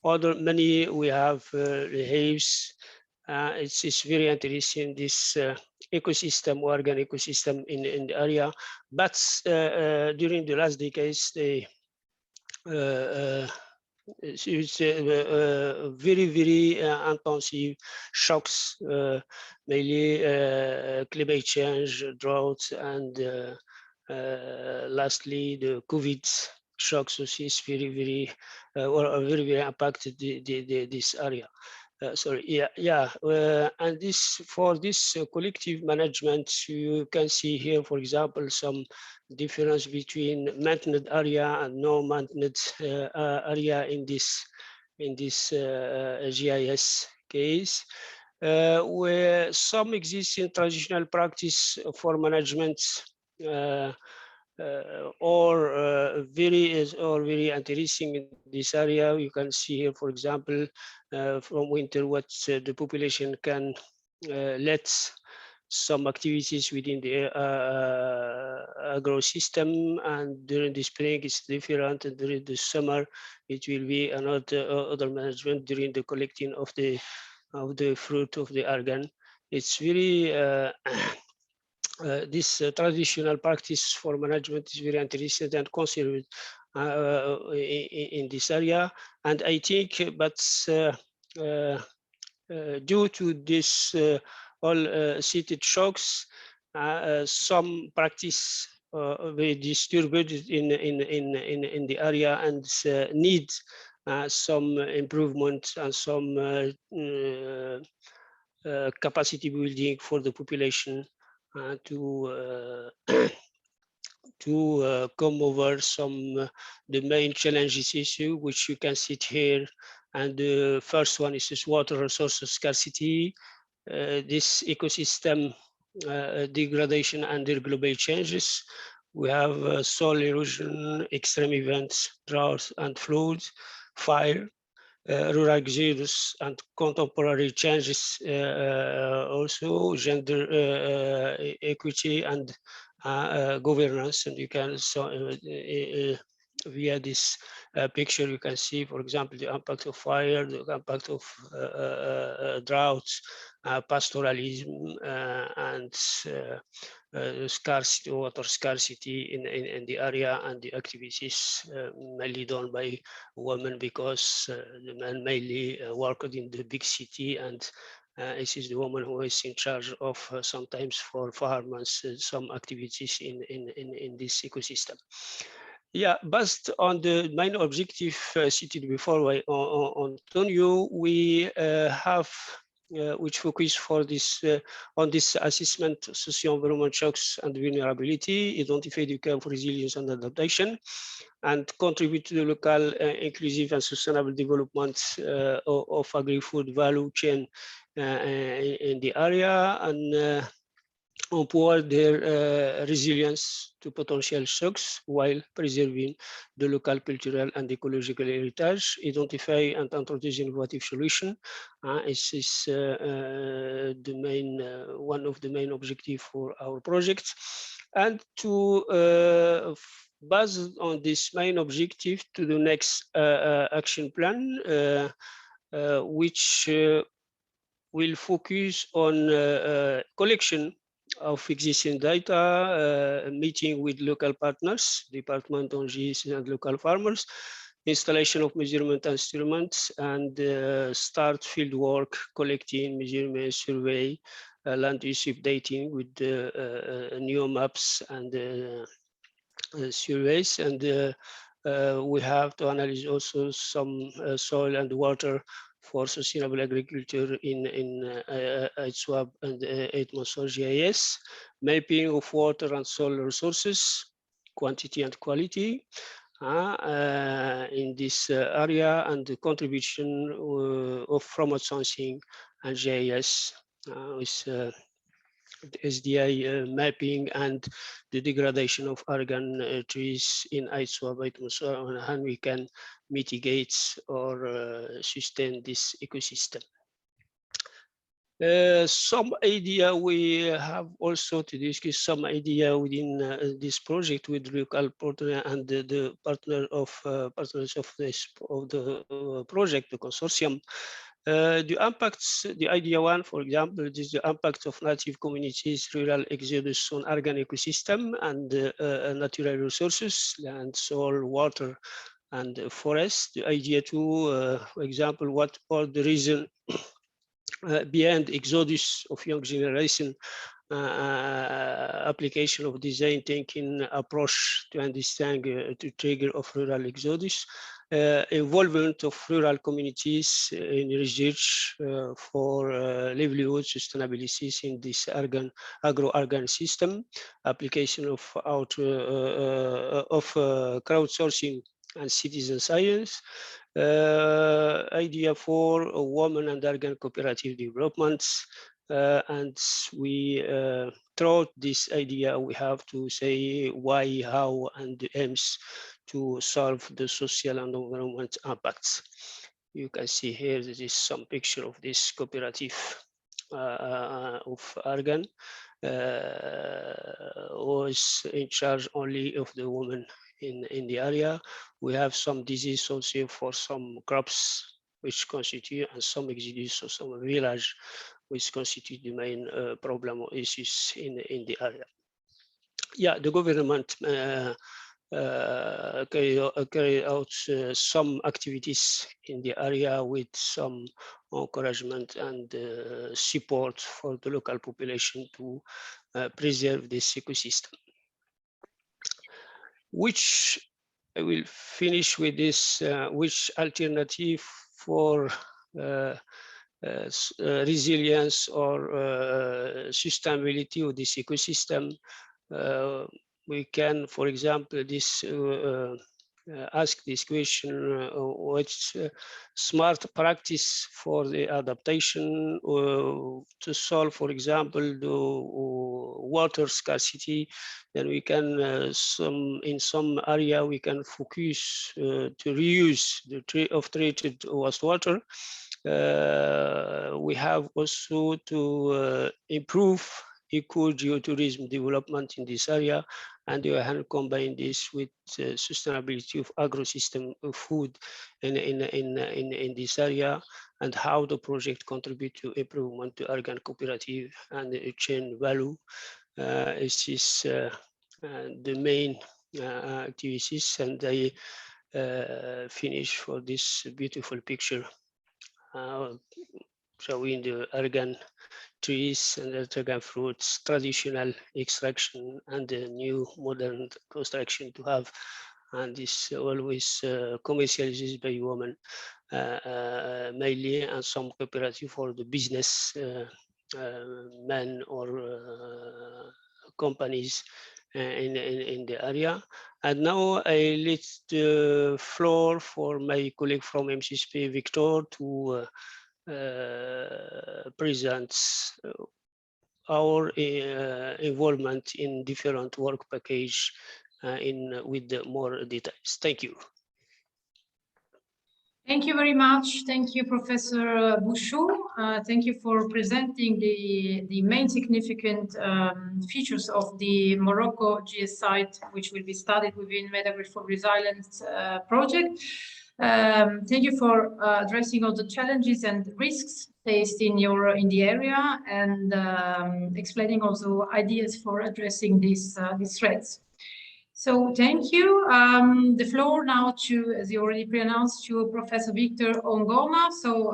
other many, we have leaves. It's very interesting, this ecosystem, organ ecosystem in the area. But during the last decades, they it's very, very intensive shocks, mainly climate change, droughts, and lastly the COVID shocks, which is very, very, or very, very impacted this area. Sorry, and this for this collective management, you can see here, for example, some difference between maintained area and non-maintained area in this GIS case, where some existing traditional practice for management or very interesting in this area. You can see here, for example, from winter what the population can let some activities within the agro system, and during the spring it's different, and during the summer it will be another other management during the collecting of the fruit of the argan. It's very this traditional practice for management is very interesting and conserved in this area. And I think, but due to this all seated shocks, some practice very disturbed in the area, and need some improvement and some capacity building for the population to come over some the main challenges issue, which you can see here. And the first one is this water resources scarcity, this ecosystem degradation under global changes. We have soil erosion, extreme events, droughts and floods, fire, rural exodus, and contemporary changes, also gender equity and governance. And you can via this picture, you can see, for example, the impact of fire, the impact of droughts, pastoralism, and scarcity, water scarcity in the area, and the activities mainly done by women, because the men mainly worked in the big city, and it is the woman who is in charge of sometimes for farmers some activities in this ecosystem. Yeah, based on the main objective cited before by Antonio, we have which focus for this on this assessment, socio-environment shocks and vulnerability, identify the curve for resilience and adaptation, and contribute to the local inclusive and sustainable development of agri-food value chain in the area, and empower their resilience to potential shocks while preserving the local cultural and ecological heritage, identify and introduce innovative solutions. This is the main, one of the main objectives for our project. And to based on this main objective to the next action plan, which will focus on collection of existing data, meeting with local partners, department ONGs and local farmers, installation of measurement instruments, and start field work, collecting, measurement, survey, land use updating with new maps and surveys. And we have to analyze also some soil and water for sustainable agriculture in ITSWAB and 8-month GIS, mapping of water and soil resources, quantity and quality in this area, and the contribution of remote sensing and GIS with the SDI mapping and the degradation of argan trees in ITSWAB, and we can mitigate or sustain this ecosystem. Some idea we have also to discuss some idea within this project with local partner and the partner of partners of the project, the consortium. The impacts, the idea one, for example, is the impact of native communities, rural exodus on argan ecosystem and natural resources, land, soil, water, and forest. The idea two, for example, what are the reasons behind exodus of young generation, application of design thinking approach to understand the trigger of rural exodus, involvement of rural communities in research for livelihood sustainability in this agro-argan system, application of crowdsourcing and citizen science, idea for women and argan cooperative developments, and we throughout this idea we have to say why, how, and the aims to solve the social and environment impacts. You can see here there is some picture of this cooperative of argan was in charge only of the women in the area. We have some disease also for some crops which constitute, and some exodus of some village which constitute the main problem or issues in the area. Yeah, the government carry out some activities in the area with some encouragement and support for the local population to preserve this ecosystem. Which I will finish with this, which alternative for resilience or sustainability of this ecosystem. We can, for example, ask this question, what's smart practice for the adaptation to solve, for example, the water scarcity. Then we can, in some area, we can focus to reuse the treated wastewater. We have also to improve eco-geotourism development in this area, and you can combine this with sustainability of agro-system of food in this area, and how the project contribute to improvement to argan cooperative and chain value. This is the main activities, and I finish for this beautiful picture showing the argan trees and the argan fruits, traditional extraction and the new modern construction to have, and this always commercialized by women mainly, and some cooperative for the business men or companies in the area. And now I let the floor for my colleague from MCSP, Victor, to present our involvement in different work package with the more details. Thank you. Thank you very much. Thank you, Professor Bouchou. Thank you for presenting the main significant features of the Morocco GS site, which will be studied within MedAgriFoodResilience project. Thank you for addressing all the challenges and risks faced in the area, and explaining also ideas for addressing these threats. So thank you. The floor now to, as you already pre-announced, to Professor Victor Ongoma. So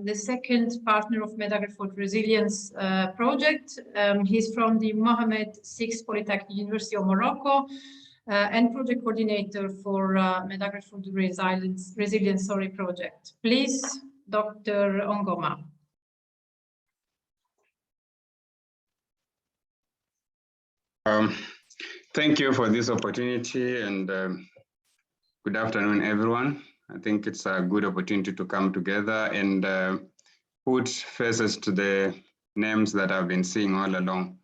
the second partner of MedAgriFoodResilience project. He's from the Mohammed VI Polytechnic University of Morocco and project coordinator for MedAgriFoodResilience project. Please, Dr. Ongoma. Thank you for this opportunity, and good afternoon, everyone. I think it's a good opportunity to come together and put faces to the names that I've been seeing all along.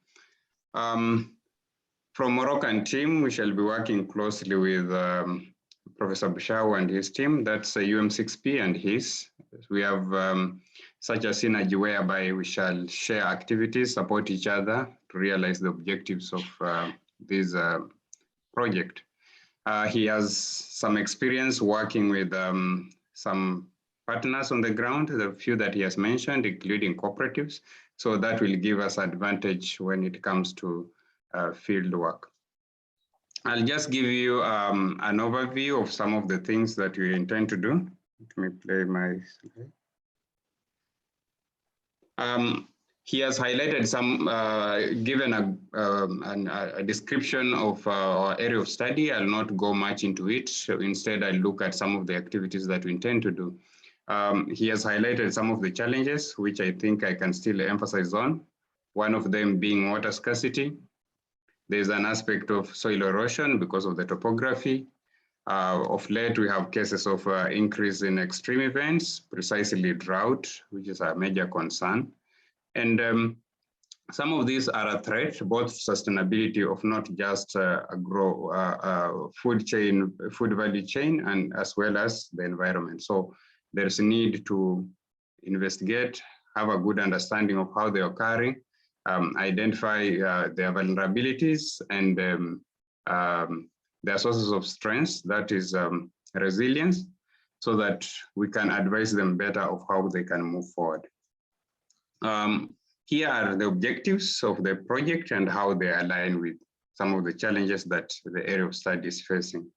From Moroccan team, we shall be working closely with Professor Bouchou and his team. That's UM6P and his. We have such a synergy whereby we shall share activities, support each other to realize the objectives of this project. He has some experience working with some partners on the ground, the few that he has mentioned, including cooperatives. So that will give us advantage when it comes to field work. I'll just give you an overview of some of the things that we intend to do. Let me play my slide. He has highlighted some, given a description of our area of study. I'll not go much into it. So instead, I'll look at some of the activities that we intend to do. He has highlighted some of the challenges, which I think I can still emphasize on. One of them being water scarcity. There's an aspect of soil erosion because of the topography. Of late, we have cases of increase in extreme events, precisely drought, which is a major concern. And some of these are a threat, both sustainability of not just food value chain, and as well as the environment. So there's a need to investigate, have a good understanding of how they are occurring, identify their vulnerabilities and their sources of strength, that is resilience, so that we can advise them better of how they can move forward. Here are the objectives of the project and how they align with some of the challenges that the area of study is facing.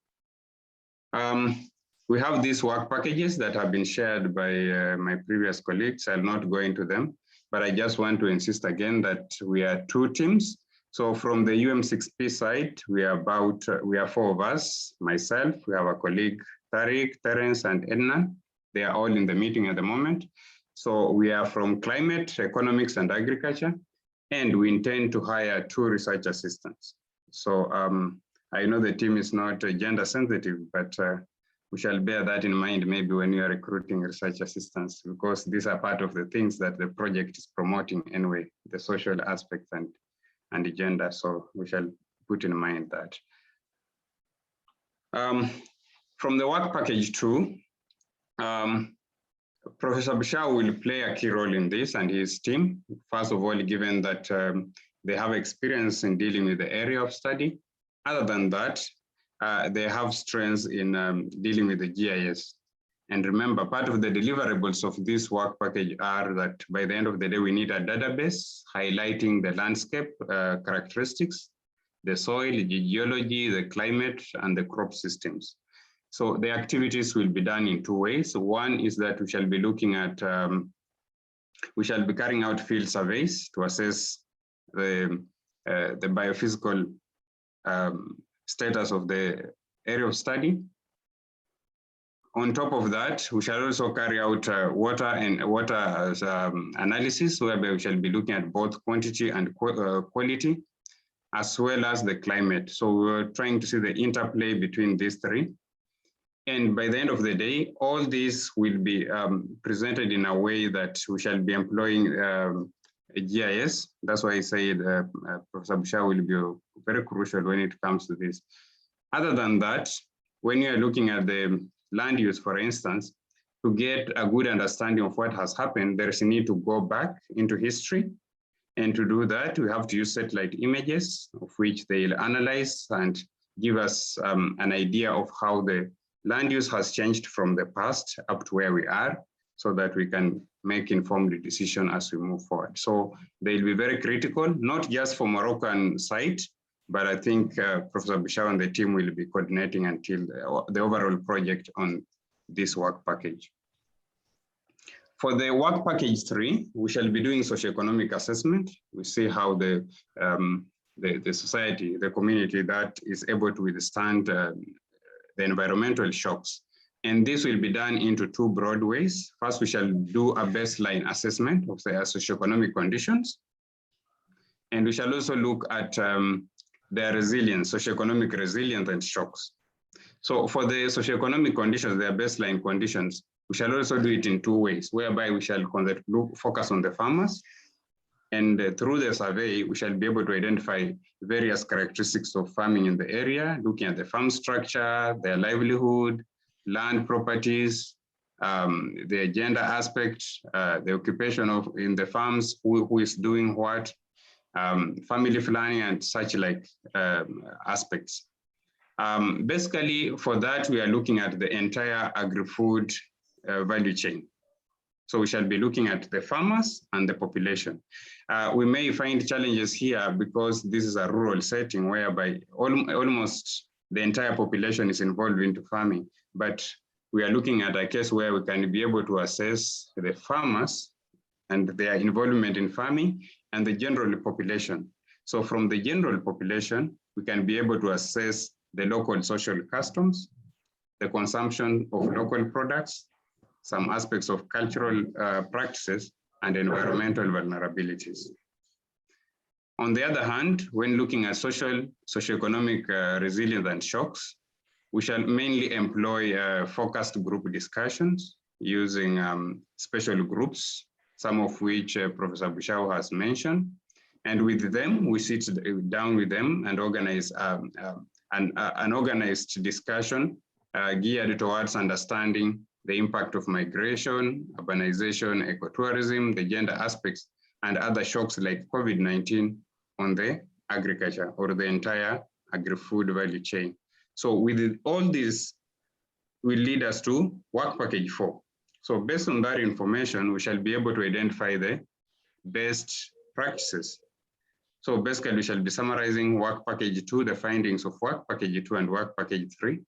We have these work packages that have been shared by my previous colleagues. I'll not go into them, but I just want to insist again that we are two teams. So from the UM6P side, we are 4 of us, myself, we have a colleague, Tariq, Terence, and Edna. They are all in the meeting at the moment. So we are from climate, economics, and agriculture, and we intend to hire 2 research assistants. So I know the team is not gender sensitive, but we shall bear that in mind maybe when you are recruiting research assistants, because these are part of the things that the project is promoting anyway, the social aspects and the gender. So we shall put in mind that. From the work package 2, Professor Bouchou will play a key role in this and his team. First of all, given that they have experience in dealing with the area of study. Other than that, they have strengths in dealing with the GIS. And remember, part of the deliverables of this work package are that by the end of the day, we need a database highlighting the landscape characteristics, the soil, the geology, the climate, and the crop systems. So the activities will be done in two ways. One is that we shall be looking at, we shall be carrying out field surveys to assess the biophysical status of the area of study. On top of that, we shall also carry out water analysis, whereby we shall be looking at both quantity and quality, as well as the climate. So we're trying to see the interplay between these three. And by the end of the day, all these will be presented in a way that we shall be employing a GIS. That's why I said Professor Bushra will be very crucial when it comes to this. Other than that, when you are looking at the land use, for instance, to get a good understanding of what has happened, there is a need to go back into history. And to do that, we have to use satellite images, of which they'll analyze and give us an idea of how the land use has changed from the past up to where we are, so that we can make informed decision as we move forward. So they'll be very critical, not just for Moroccan site, but I think Professor Bushra and the team will be coordinating until the overall project on this work package. For the work package 3, we shall be doing socioeconomic assessment. We see how the society, the community that is able to withstand the environmental shocks. And this will be done into two broad ways. First, we shall do a baseline assessment of their socioeconomic conditions. And we shall also look at their resilience, socioeconomic resilience and shocks. So for the socioeconomic conditions, their baseline conditions, we shall also do it in two ways, whereby we shall focus on the farmers. And through the survey, we shall be able to identify various characteristics of farming in the area, looking at the farm structure, their livelihood, land properties, the gender aspect, the occupation in the farms, who is doing what, family planning and such like aspects. Basically, for that, we are looking at the entire agri-food value chain. So we shall be looking at the farmers and the population. We may find challenges here because this is a rural setting whereby almost the entire population is involved into farming. But we are looking at a case where we can be able to assess the farmers and their involvement in farming and the general population. So from the general population, we can be able to assess the local social customs, the consumption of local products, some aspects of cultural practices, and environmental vulnerabilities. On the other hand, when looking at socioeconomic resilience and shocks, we shall mainly employ focused group discussions using special groups, some of which Professor Bushra has mentioned. And with them, we sit down with them and organize an organized discussion geared towards understanding the impact of migration, urbanization, ecotourism, the gender aspects, and other shocks like COVID-19 on the agriculture or the entire agri-food value chain. So with all this will lead us to work package 4. So based on that information, we shall be able to identify the best practices. So basically, we shall be summarizing work package 2, the findings of work package 2 and work package 3.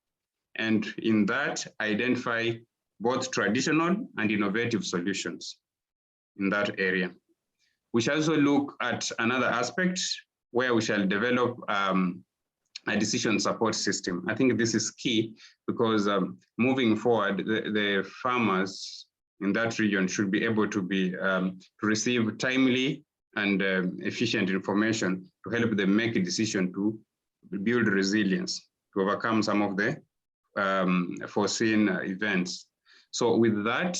And in that, identify both traditional and innovative solutions in that area. We shall also look at another aspect where we shall develop a decision support system. I think this is key because moving forward, the farmers in that region should be able to to receive timely and efficient information to help them make a decision to build resilience, to overcome some of the foreseen events. So with that,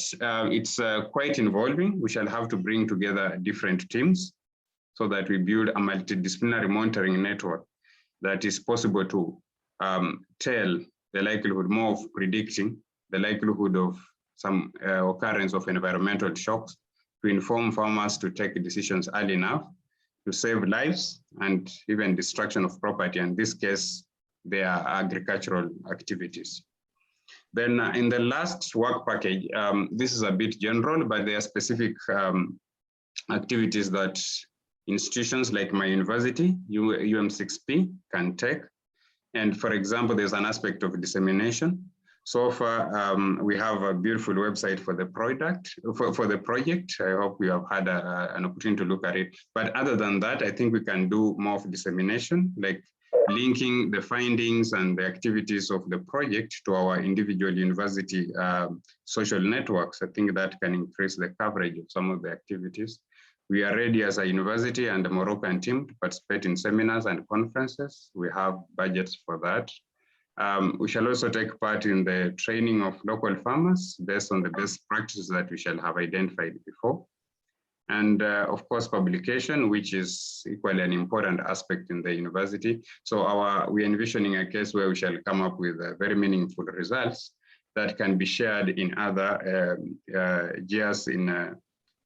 it's quite involving. We shall have to bring together different teams so that we build a multidisciplinary monitoring network that is possible to tell the likelihood more of predicting the likelihood of some occurrence of environmental shocks, to inform farmers to take decisions early enough to save lives and even destruction of property, in this case, their agricultural activities. Then in the last work package, this is a bit general, but there are specific activities that institutions like my university, UM6P, can take. And for example, there's an aspect of dissemination. So far, we have a beautiful website for the product, for the project. I hope you have had an opportunity to look at it. But other than that, I think we can do more of dissemination, like linking the findings and the activities of the project to our individual university social networks. I think that can increase the coverage of some of the activities. We are ready as a university and a Moroccan team to participate in seminars and conferences. We have budgets for that. We shall also take part in the training of local farmers based on the best practices that we shall have identified before. And of course, publication, which is equally an important aspect in the university. So we're envisioning a case where we shall come up with very meaningful results that can be shared in other GIAs in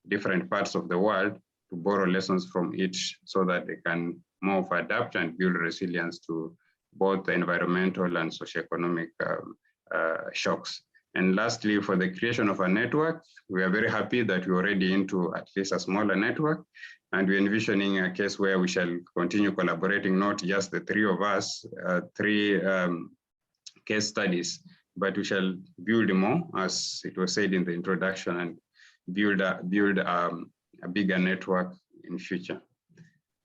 different parts of the world to borrow lessons from each so that they can more adapt and build resilience to both the environmental and socioeconomic shocks. And lastly, for the creation of a network, we are very happy that we're already into at least a smaller network, and we're envisioning a case where we shall continue collaborating, not just the three of us, three case studies, but we shall build more, as it was said in the introduction, and build a bigger network in future.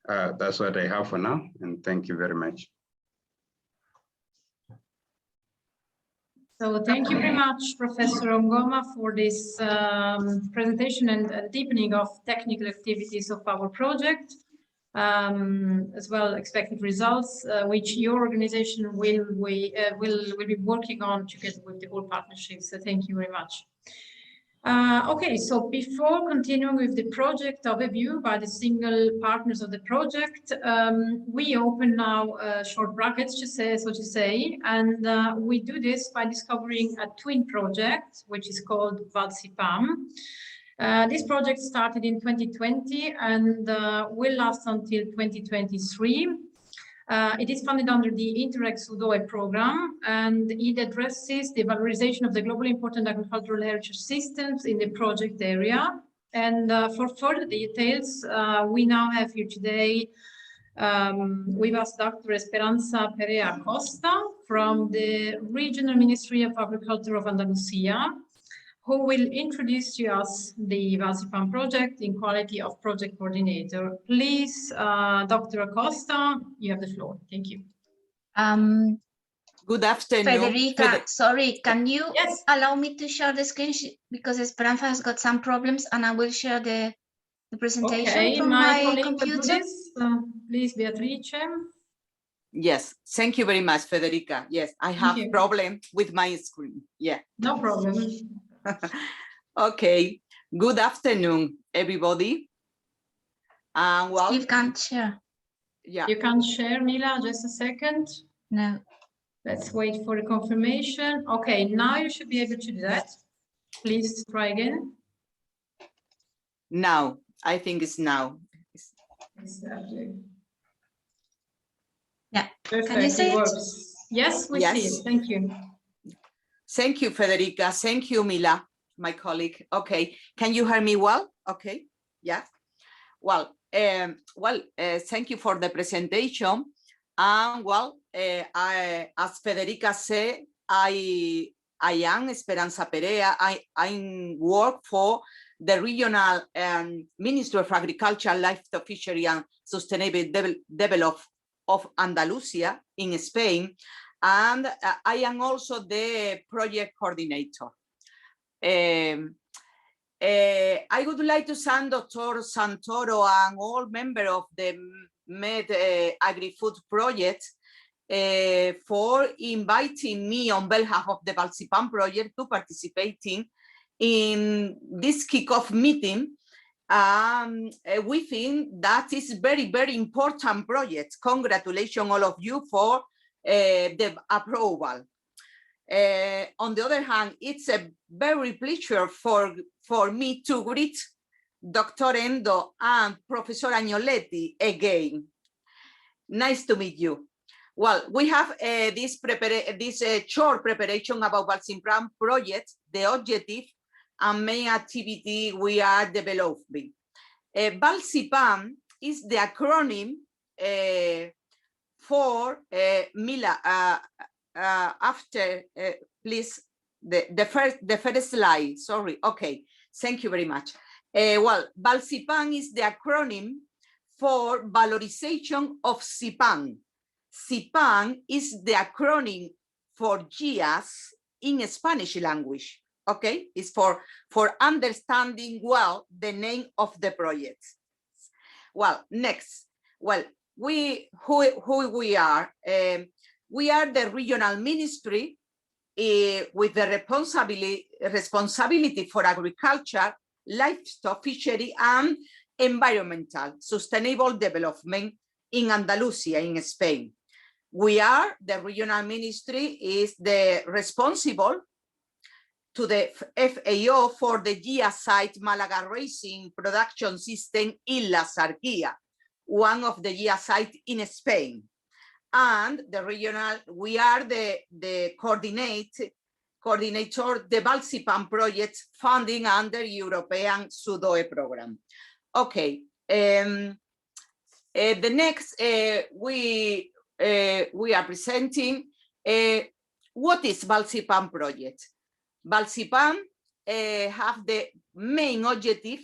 That's what I have for now, and thank you very much. So thank you very much, Professor Ongoma, for this presentation and deepening of technical activities of our project, as well expected results, which your organization will be working on together with the whole partnership. So thank you very much. Okay, so before continuing with the project overview by the single partners of the project, we open now short brackets, so to say, and we do this by discovering a twin project, which is called VALSIPAM. This project started in 2020 and will last until 2023. It is funded under the Interreg Sudoe program, and it addresses the valorization of the globally important agricultural heritage systems in the project area. And for further details, we now have here today with us Dr. Esperanza Perea Costa from the Regional Ministry of Agriculture of Andalusia, who will introduce to us the VALSIPAM project in quality of project coordinator. Please, Dr. Acosta, you have the floor. Thank you. Good afternoon. Federica, sorry, can you Yes. allow me to share the screen? Because Esperanza has got some problems, and I will share the presentation from my computer. Please, Beatrice. Yes, thank you very much, Federica. Yes, I have a problem with my screen. Yeah. No problem. Okay, good afternoon, everybody. Well, you can't share. Yeah. You can't share, Mila, just a second. No. Let's wait for the confirmation. Okay, now you should be able to do that. Please try again. Now, I think it's now. Exactly. Yeah. Perfect. Can you see it? Works. Yes, we see it. Thank you. Thank you, Federica. Thank you, Mila, my colleague. Okay, can you hear me well? Okay, yeah. Well, thank you for the presentation. Well, as Federica said, I am Esperanza Perea. I work for the Regional Ministry of Agriculture, Livestock, Fishery and Sustainable Development of Andalusia in Spain. And I am also the project coordinator. I would like to thank Dr. Santoro and all members of the MedAgriFood project for inviting me on behalf of the VALSIPAM project to participating in this kickoff meeting. We think that is very, very important project. Congratulations all of you for the approval. On the other hand, it's a very pleasure for me to greet Dr. Endo and Professor Agnoletti again. Nice to meet you. Well, we have this short preparation about Balsipam project, the objective and main activity we are developing. Balsipam is the acronym for Mila. After, please, the first slide. Sorry. Okay. Thank you very much. Well, Balsipam is the acronym for valorization of SIPAN. SIPAN is the acronym for GIAS in Spanish language. Okay, it's for understanding well the name of the project. Well, next, well, who we are? We are the regional ministry with the responsibility for agriculture, livestock, fishery, and environmental sustainable development in Andalusia, in Spain. We are, the regional ministry is the responsible to the FAO for the GIA site Malaga Racing Production System in La Zarquía, one of the GIA sites in Spain. And the regional, we are the coordinator, the Balsipam project funding under European SUDOE program. Okay, the next we are presenting what is Balsipam project. Balsipam have the main objective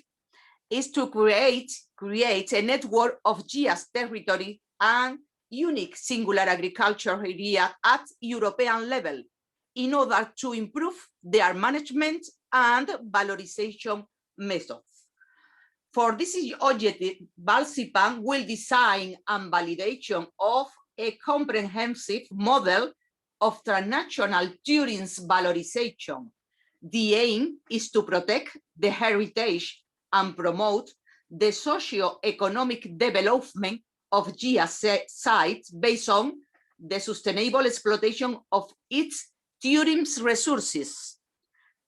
is to create a network of GIAS territory and unique singular agriculture area at European level in order to improve their management and valorization methods. For this objective, Balsipam will design and validation of a comprehensive model of transnational tourism valorization. The aim is to protect the heritage and promote the socio-economic development of GIA sites based on the sustainable exploitation of its tourism resources.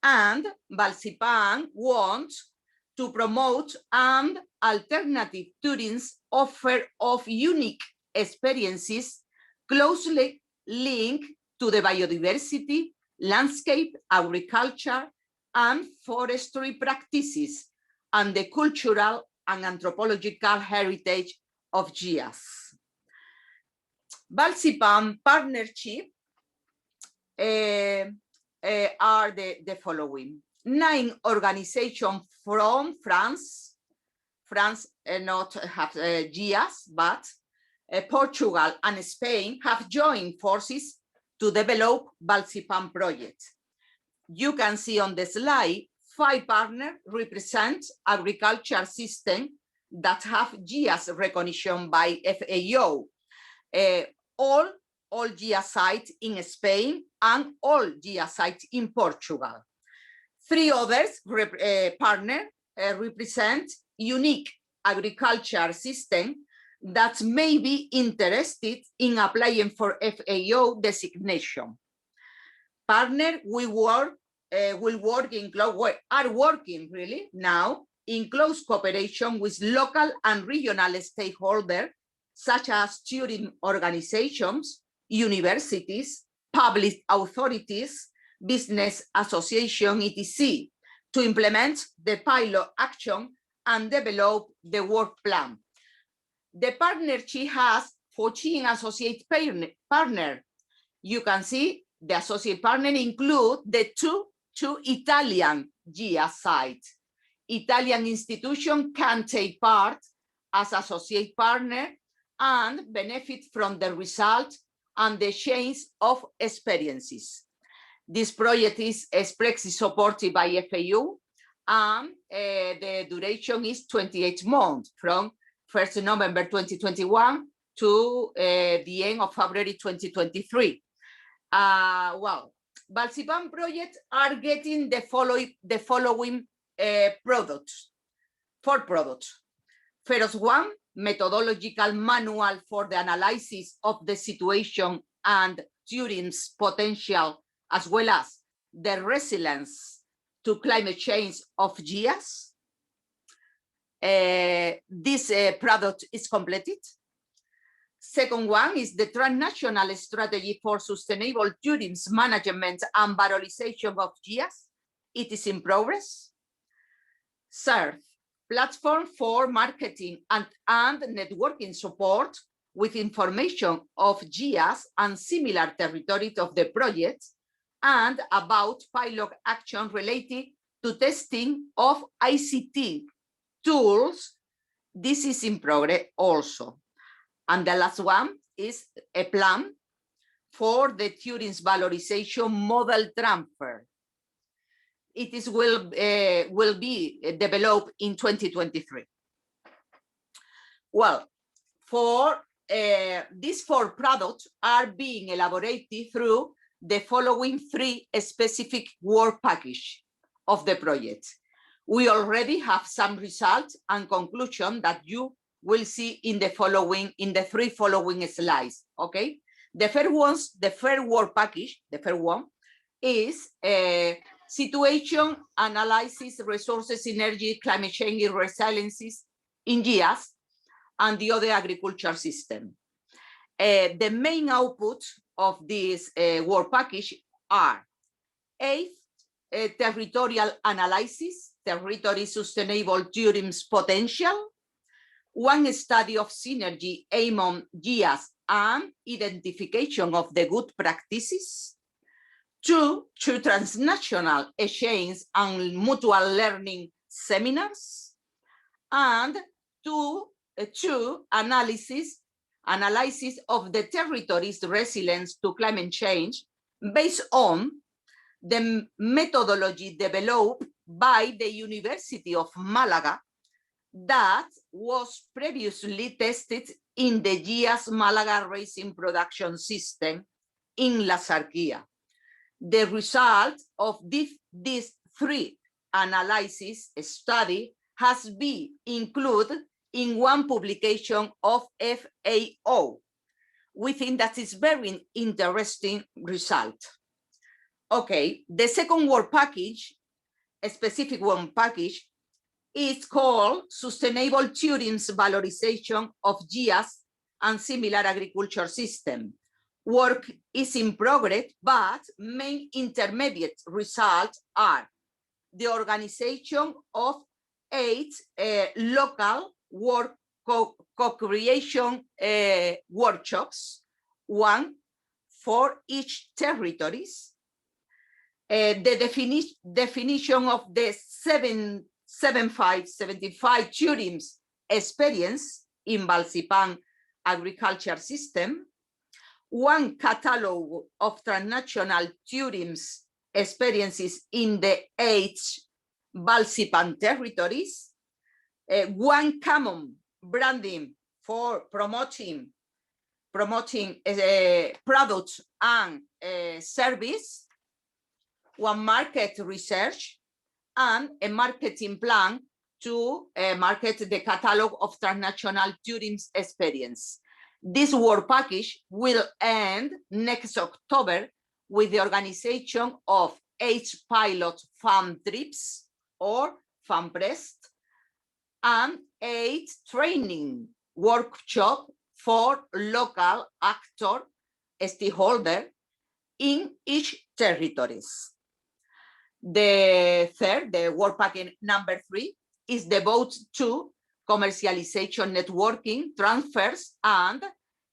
And Balsipam wants to promote an alternative tourism offer of unique experiences closely linked to the biodiversity, landscape, agriculture, and forestry practices, and the cultural and anthropological heritage of GIAS. Balsipam partnership are the following. 9 organizations from France not have GIAS, but Portugal and Spain have joined forces to develop Balsipam project. You can see on the slide, 5 partners represent agriculture systems that have GIAS recognition by FAO. All GIAS sites in Spain and all GIAS sites in Portugal. 3 others partners represent unique agriculture system that may be interested in applying for FAO designation. Partners are working really now in close cooperation with local and regional stakeholders, such as tourism organizations, universities, public authorities, business association, etc., to implement the pilot action and develop the work plan. The partnership has 14 associate partners. You can see the associate partners include the two Italian GIAS sites. Italian institutions can take part as associate partner and benefit from the result and the change of experiences. This project is expressly supported by FAO, and the duration is 28 months from 1st November 2021 to the end of February 2023. Well, Balsipam projects are getting the following products, 4 products. First one, methodological manual for the analysis of the situation and tourism's potential, as well as the resilience to climate change of GIAS. This product is completed. Second one is the transnational strategy for sustainable tourism management and valorization of GIAs. It is in progress. Third, platform for marketing and networking support with information of GIAs and similar territories of the project and about pilot action related to testing of ICT tools. This is in progress also. And the last one is a plan for the tourism valorization model transfer. It is will be developed in 2023. Well, for these 4 products are being elaborated through the following 3 specific work package of the project. We already have some results and conclusion that you will see in the 3 following slides. Okay, the first work package, the first one is situation analysis, resources, energy, climate change, resiliences in GIAs and the other agriculture system. The main output of this work package are 8 territorial analysis, territory sustainable tourism potential, 1 study of synergy among GIAs and identification of the good practices, 2 transnational exchange and mutual learning seminars, and 2 analysis of the territory's resilience to climate change based on the methodology developed by the University of Malaga that was previously tested in the GIAS Malaga racing production system in La Zarquía. The result of these 3 analysis study has been included in 1 publication of FAO. We think that is very interesting result. Okay, the second work package, a specific one package, is called Sustainable Tourism Valorization of GIAs and Similar Agriculture System. Work is in progress, but main intermediate results are the organization of 8 local work co-creation workshops, 1 for each territories, the definition of the 75 tourism experience in Balsipan agriculture system, 1 catalog of transnational tourism experiences in the 8 Balsipan territories, 1 common branding for promoting products and service, 1 market research, and a marketing plan to market the catalog of transnational tourism experience. This work package will end next October with the organization of 8 pilot farm trips or farm press and 8 training workshops for local actor stakeholder in each territories. The work package number 3 is devoted to commercialization, networking, transfers, and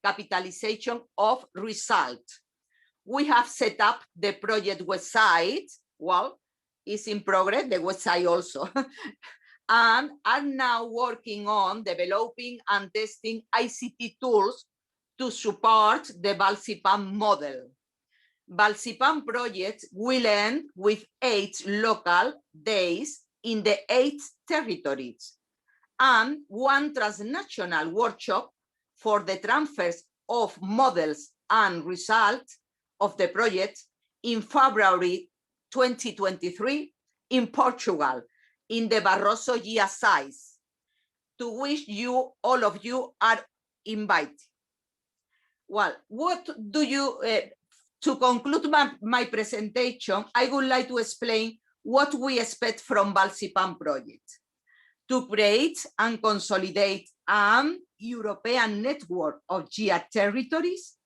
capitalization of results. We have set up the project website. Well, it's in progress, the website also, and are now working on developing and testing ICT tools to support the Balsipan model. Balsipan project will end with 8 local days in the 8 territories and 1 transnational workshop for the transfers of models and results of the project in February 2023 in Portugal, in the Barroso GIA size, to which all of you are invited. Well, to conclude my presentation, I would like to explain what we expect from Balsipan project: to create and consolidate and European network of GIA territories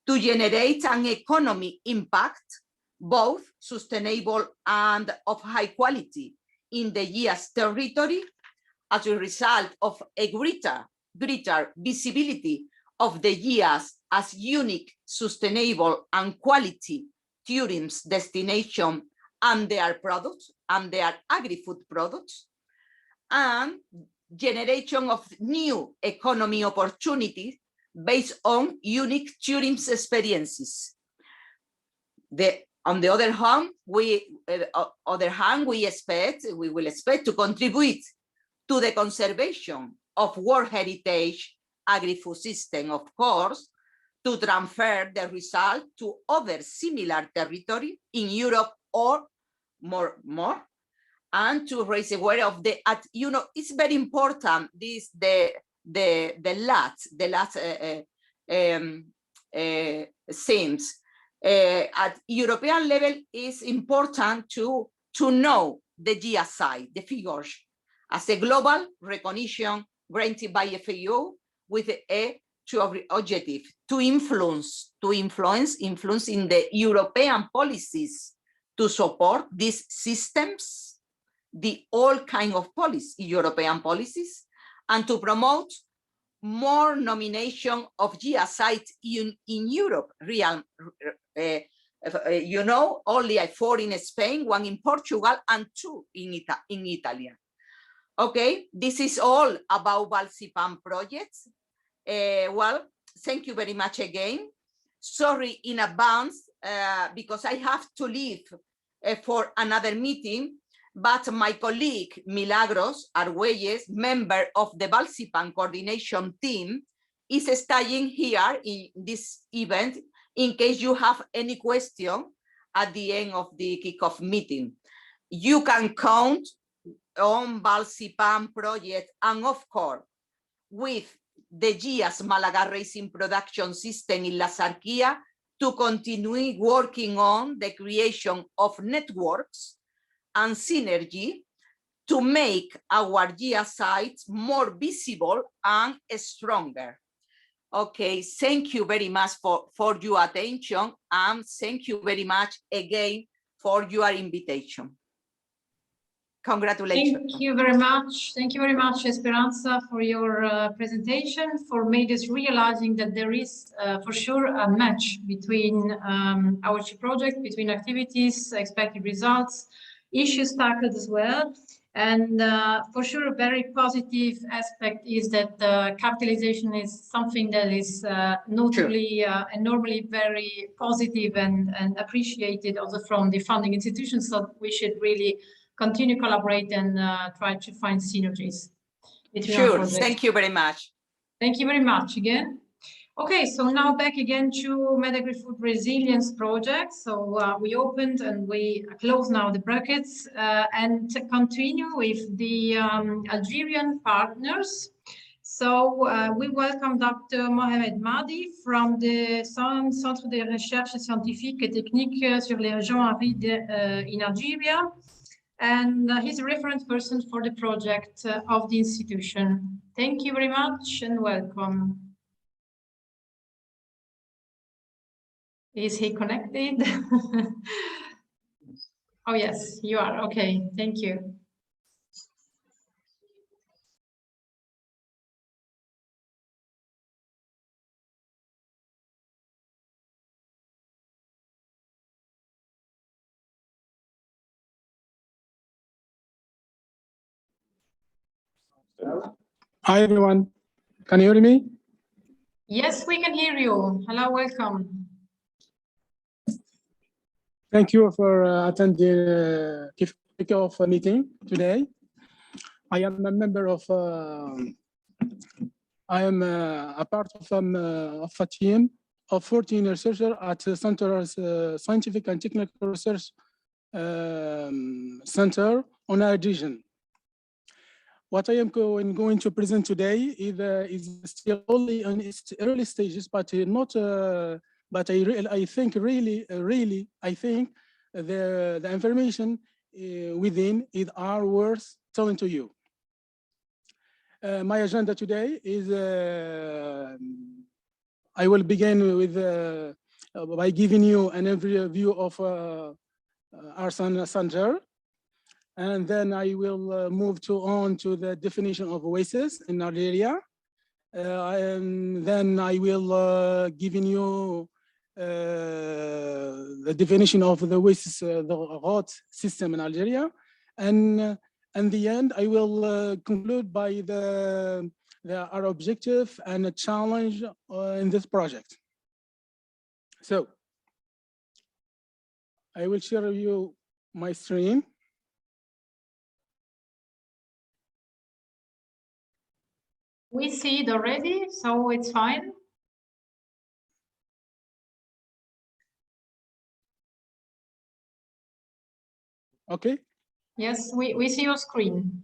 to generate an economic impact, both sustainable and of high quality in the GIA's territory as a result of a greater visibility of the GIAs as unique, sustainable, and quality tourism destination and their products and their agri-food products, and generation of new economy opportunities based on unique tourism experiences. On the other hand, we will expect to contribute to the conservation of World Heritage agri-food system, of course, to transfer the result to other similar territory in Europe or more, and to raise aware of the, it's very important, this, the last themes. At European level, is important to know the GIA side, the figures, as a global recognition granted by FAO with a objective to influence in the European policies to support these systems, the all kind of European policies, and to promote more nomination of GIA sites in Europe. Only 4 in Spain, 1 in Portugal, and 2 in Italy. Okay, this is all about Balsipan projects. Well, thank you very much again. Sorry in advance because I have to leave for another meeting, but my colleague Milagros Argüelles, member of the Balsipan coordination team, is staying here in this event in case you have any question at the end of the kickoff meeting. You can count on Balsipan project and of course with the GIA's Malaga Racing Production System in La Sarquía to continue working on the creation of networks and synergy to make our GIA sites more visible and stronger. Okay, thank you very much for your attention, and thank you very much again for your invitation. Congratulations. Thank you very much. Thank you very much, Esperanza, for your presentation, for made us realizing that there is for sure a match between our two projects, between activities, expected results, issues tackled as well. And for sure, a very positive aspect is that capitalization is something that is notably and normally very positive and appreciated also from the funding institutions. So we should really continue collaborate and try to find synergies. Sure, thank you very much. Thank you very much again. Okay, so now back again to MedAgriFoodResilience project. So we opened and we close now the brackets and to continue with the Algerian partners. So we welcome Dr. Mohamed Mahdi from the Centre de Recherche Scientifique et Technique sur les régions arides in Algeria. And he's a reference person for the project of the institution. Thank you very much and welcome. Is he connected? Oh, yes, you are. Okay, thank you. Hi, everyone. Can you hear me? Yes, we can hear you. Hello, welcome. Thank you for attending Kickoff meeting today. I am a member of, I am a part of a team of 14 researchers at the Center's Scientific and Technical Research Center on our region. What I am going to present today is still only in its early stages, but not. But I think the information within it are worth telling to you. My agenda today is I will begin with by giving you an overview of Arsan Center, and then I will move on to the definition of oasis in Algeria, and then I will giving you the definition of the oasis, the road system in Algeria, and in the end I will conclude by our objective and a challenge in this project. So I will share with you my screen. We see it already, so it's fine. Okay. Yes, we see your screen.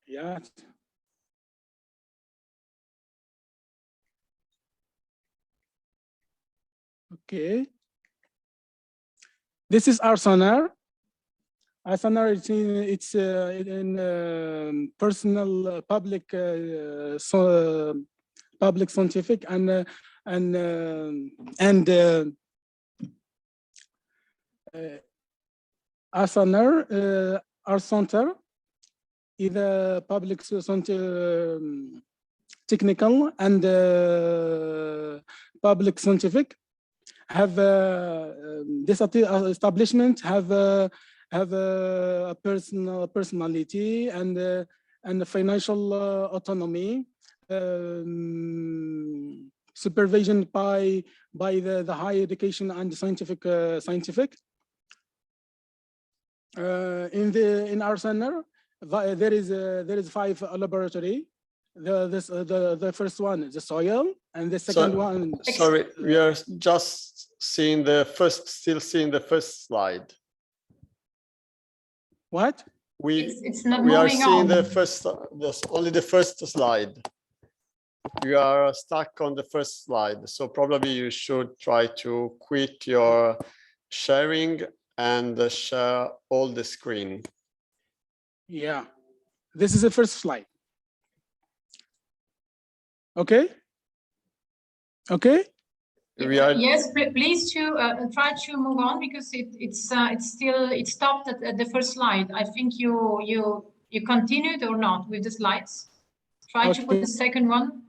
Yeah. Okay. This is our sonar. Our sonar, it's in personal public public scientific and our sonar, our center is a public technical and public scientific. Have this establishment have a personality and the financial autonomy, supervision by the higher education and scientific in our center there is 5 laboratory. The first one is the soil, and the second one. Sorry, we are just seeing still seeing the first slide. What? It's not we are moving seeing on. the first, only the first slide. You are stuck on the first slide, so probably you should try to quit your sharing and share all the screen. Yeah, this is the first slide. Okay. Okay. Yes, please try to move on, because it's still stopped at the first slide. I think you continued or not with the slides. Try to put the second one.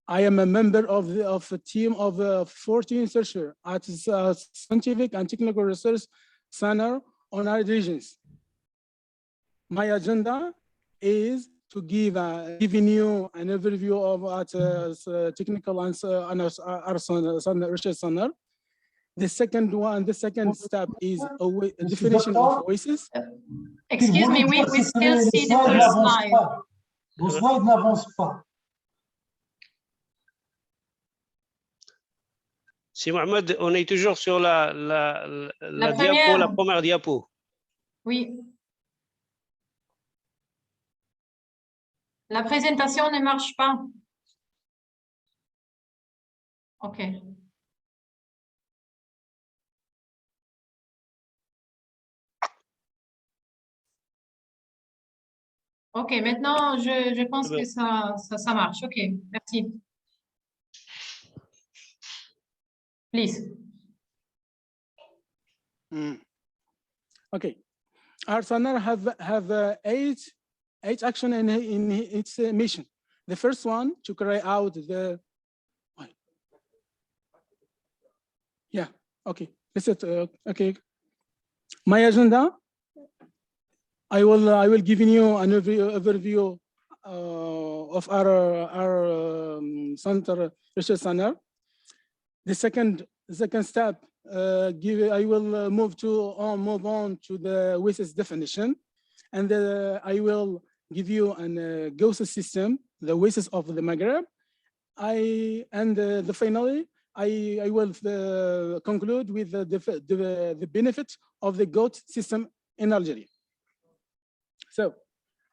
I am a member of a team of 14 researchers at Scientific and Technical Research Center on our regions. My agenda is to giving you an overview of technical and research center. The second step is a definition of oasis. Excuse me, we still see the first slide. Vos slides n'avancent pas. Si Mohamed, on est toujours sur la première diapo. Oui. La présentation ne marche pas. OK. OK, maintenant, je pense que ça marche. OK, merci. Please. Okay. Our center have 8 actions in its mission. The first one, to carry out the. Yeah. Okay. That's it. Okay. My agenda. I will give you an overview of our center research center. The second step, I will move on to the oasis definition, and I will give you an oasis system, the oasis of the Maghreb. Finally, I will conclude with the benefit of the goat system in Algeria. So,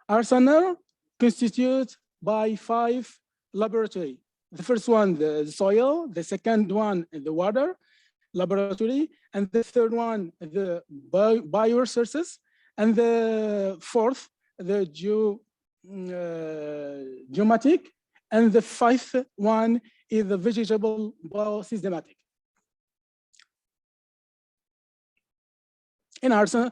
our center constitutes by 5 laboratories. The first one, the soil, the second one, the water laboratory, and the third one, the bioresources, and the fourth, the geomatic, and the fifth one is the vegetable biosystematic. In our center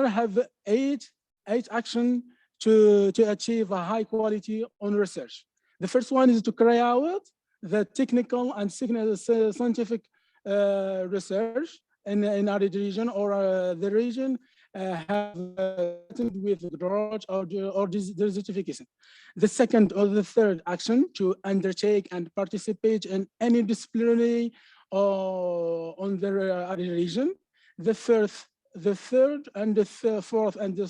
have eight actions to achieve a high quality on research. The first one is to carry out the technical and scientific research in our region or the region have with drought or desertification. The second or the third action to undertake and participate in any disciplinary on the region. The third and the fourth and the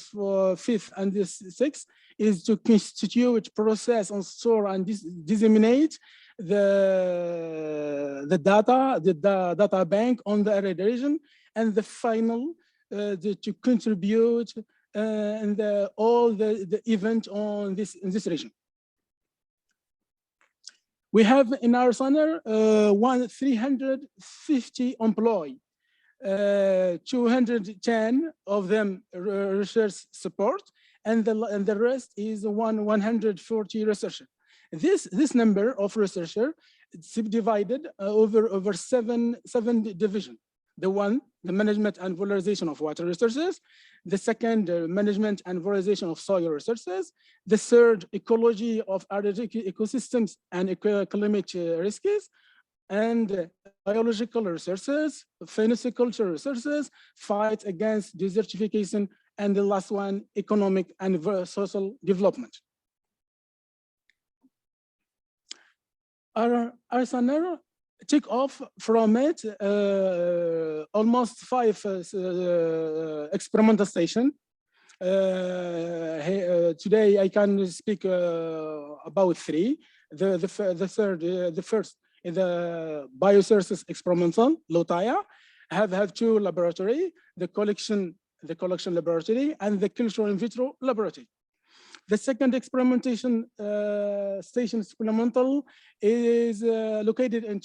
fifth and the sixth is to constitute, process, and store and disseminate the data bank on the region, and the final to contribute in all the event on in this region. We have in our center 350 employees. 210 of them research support, and the rest is 140 researchers. This number of researchers is subdivided over seven divisions. The management and valorization of water resources. The second, management and valorization of soil resources. The third, ecology of our ecosystems and climate risks. And biological resources, phenoculture resources, fight against desertification, and the last one, economic and social development. Our center took off from it almost 5 experimental stations. Today I can speak about 3. The first is the biosources experimental, Lotaya, have 2 laboratories, the collection laboratory and the cultural in vitro laboratory. The second experimentation station experimental is located in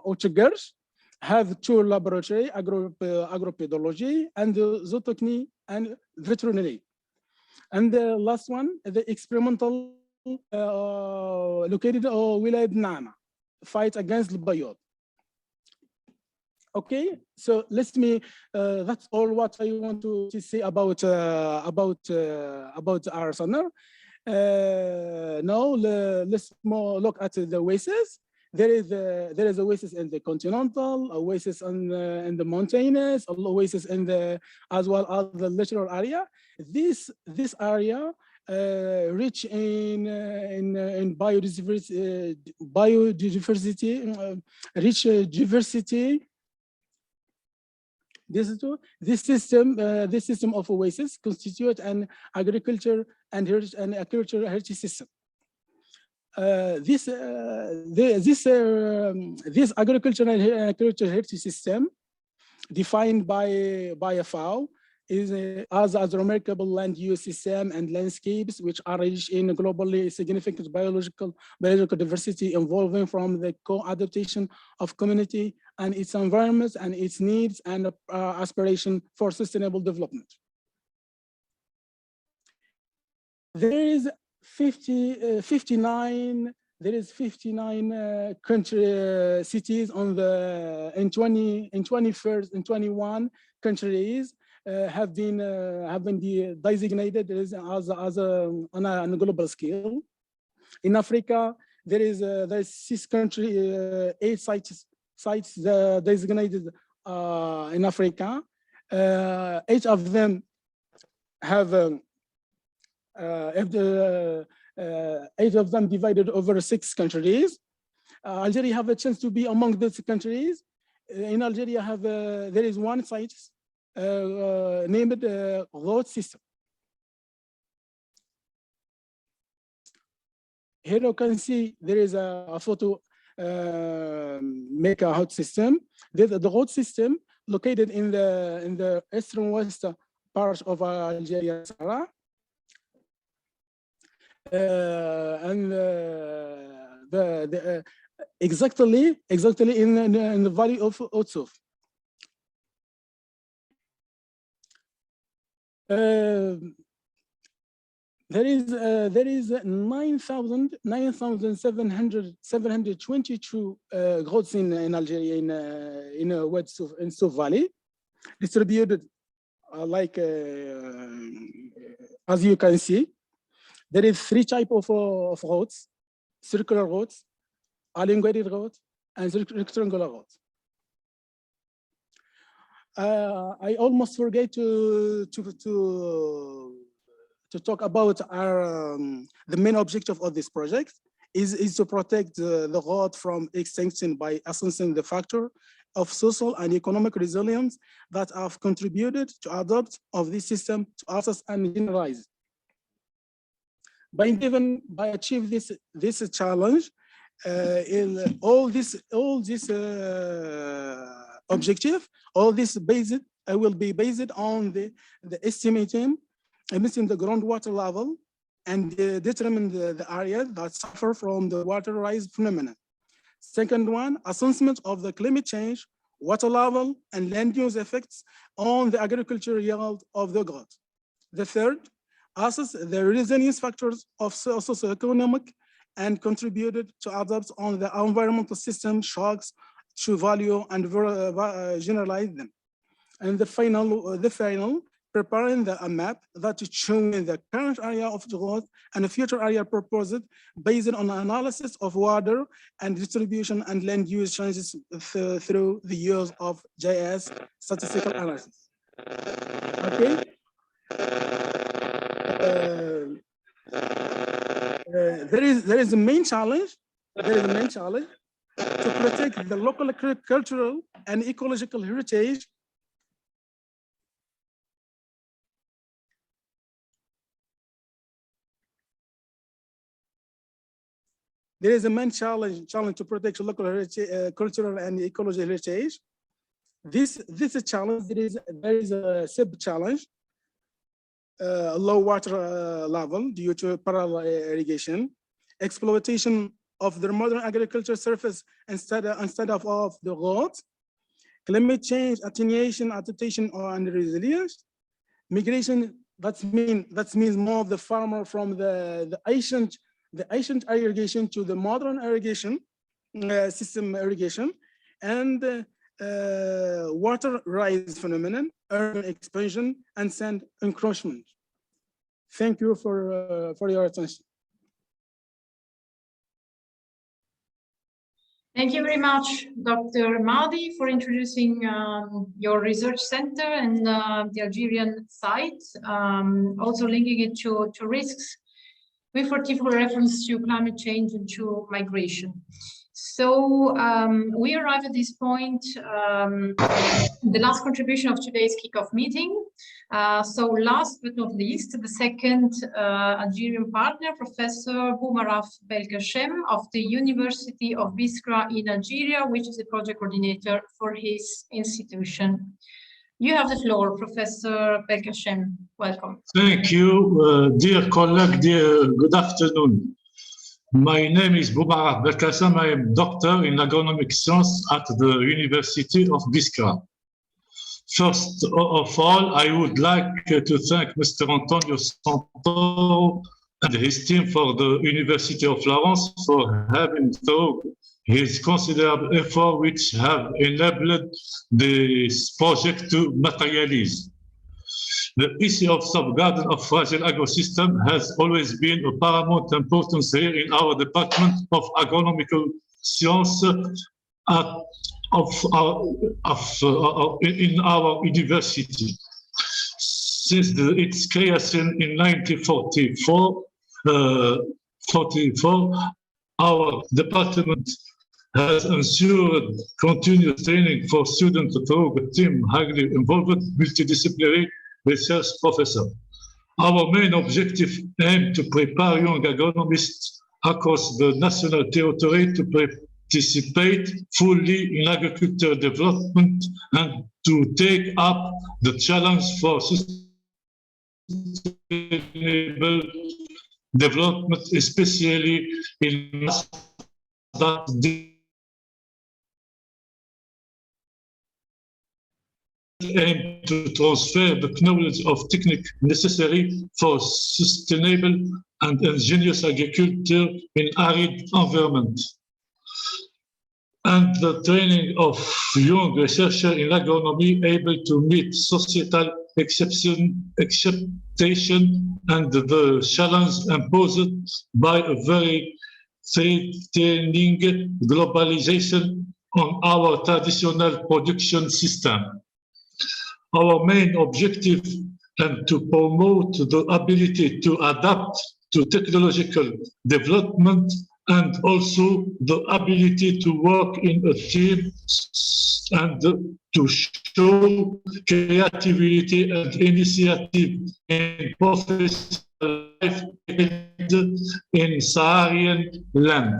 Ochegers, have 2 laboratories, agropedology and zootechny and veterinary. And the last one, the experimental located in Wilayah Nama, fight against the biot. Okay, so that's all what I want to say about our center. Now let's more look at the oasis. There is a oasis in the continental, oasis in the mountainous, oasis in the as well as the littoral area. This area rich in biodiversity, rich diversity. This system of oasis constitute an agriculture and agricultural heritage system. This agricultural and agricultural heritage system, defined by FAO, is as a remarkable land use system and landscapes which are rich in globally significant biological diversity, involving from the co-adaptation of community and its environments and its needs and aspiration for sustainable development. There is 59 country cities on the in 21 countries have been designated as on a global scale. In Africa, there is 6 countries, 8 sites designated in Africa. 8 of them have 8 of them divided over 6 countries. Algeria have a chance to be among those countries. In Algeria, there is 1 site named road system. Here you can see there is a photo make a road system. The road system located in the eastern west part of Algeria, Sahara. And exactly in the valley of Otsuf. there is 9,722 goats in Algeria in Souf Valley, distributed as you can see. There is 3 types of goats: circular goats, elongated goats, and rectangular goats. I almost forget to talk about the main objective of this project is to protect the goat from extinction by assessing the factor of social and economic resilience that have contributed to adopt of this system to assess and generalize. By achieve this challenge, in all this objective, all this will be based on the estimating the groundwater level and determine the area that suffer from the water rise phenomenon. Second one, assessment of the climate change, water level, and land use effects on the agricultural yield of the goat. The third, assess the resilience factors of socioeconomic and contributed to adapt on the environmental system shocks to value and generalize them. And the final, preparing a map that is showing the current area of the goat and the future area proposed based on analysis of water and distribution and land use changes through the use of GIS statistical analysis. Okay. There is a main challenge. To protect the local cultural and ecological heritage. There is a main challenge to protect local heritage, cultural and ecological heritage. This is a challenge. There is a sub-challenge, low water level due to parallel irrigation, exploitation of the modern agriculture surface instead of the goat, climate change, attenuation, adaptation, and resilience, migration. That means more of the farmer from the ancient irrigation to the modern irrigation system irrigation, and water rise phenomenon, urban expansion, and sand encroachment. Thank you for your attention. Thank you very much, Dr. Mahdi, for introducing your research center and the Algerian site, also linking it to risks with particular reference to climate change and to migration. So we arrive at this point, the last contribution of today's kickoff meeting. So last but not least, the second Algerian partner, Professor Boumaraf Belkacem of the University of Biskra in Algeria, which is the project coordinator for his institution. You have the floor, Professor Belkacem. Welcome. Thank you, dear colleague, good afternoon. My name is Boumaraf Belkacem. I am doctor in agronomic science at the University of Biskra. First of all, I would like to thank Mr. Antonio Santoro and his team for the University of Florence for having through his considerable effort which have enabled this project to materialize. The issue of safeguarding of fragile ecosystem has always been of paramount importance here in our Department of Agronomical Science in our university. Since its creation in 1944, our department has ensured continuous training for students through a team highly involved multidisciplinary research professor. Our main objective aims to prepare young agronomists across the national territory to participate fully in agricultural development and to take up the challenge for sustainable development, especially in that aim to transfer the knowledge of technique necessary for sustainable and ingenious agriculture in arid environment, and the training of young researchers in agronomy able to meet societal expectation and the challenge imposed by a very threatening globalization on our traditional production system. Our main objective is to promote the ability to adapt to technological development and also the ability to work in a team and to show creativity and initiative in professional life in Saharan land.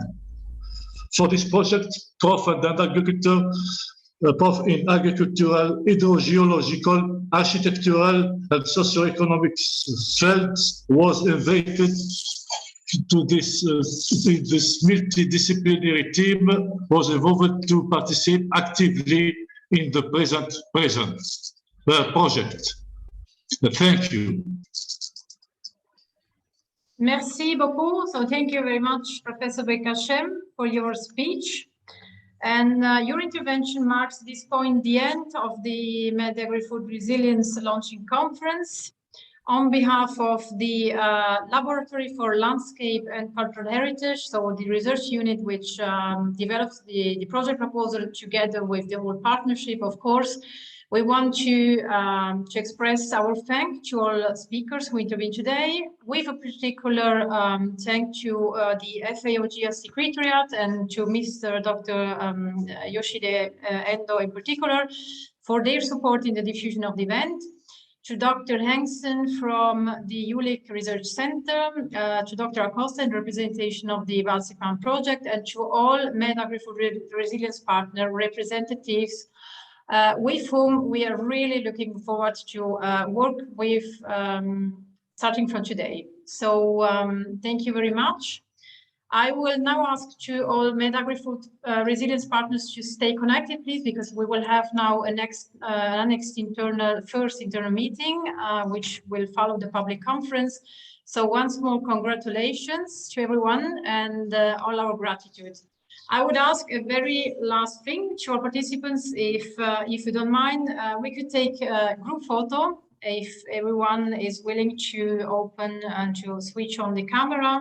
For this project, Prof and agriculture, both in agricultural, hydrogeological, architectural, and socioeconomic fields, was invited to this multidisciplinary team, was involved to participate actively in the present project. Thank you. Merci beaucoup. So thank you very much, Professor Bekashem, for your speech. And your intervention marks at this point the end of the MedAgriFoodResilience launching conference. On behalf of the Laboratory for Landscape and Cultural Heritage, so the research unit which develops the project proposal together with the whole partnership, of course, we want to express our thanks to all speakers who intervened today, with a particular thank to the FAO Secretariat and to Mr. Dr. Yoshide Endo in particular for their support in the diffusion of the event, to Dr. Hengsen from the ULIC Research Center, to Dr. Acosta in representation of the Valsipan project, and to all MedAgriFoodResilience partner representatives with whom we are really looking forward to work with starting from today. So thank you very much. I will now ask to all MedAgriFood Resilience partners to stay connected, please, because we will have now a first internal meeting, which will follow the public conference. So once more, congratulations to everyone and all our gratitude. I would ask a very last thing to our participants, if you don't mind, we could take a group photo if everyone is willing to open and to switch on the camera,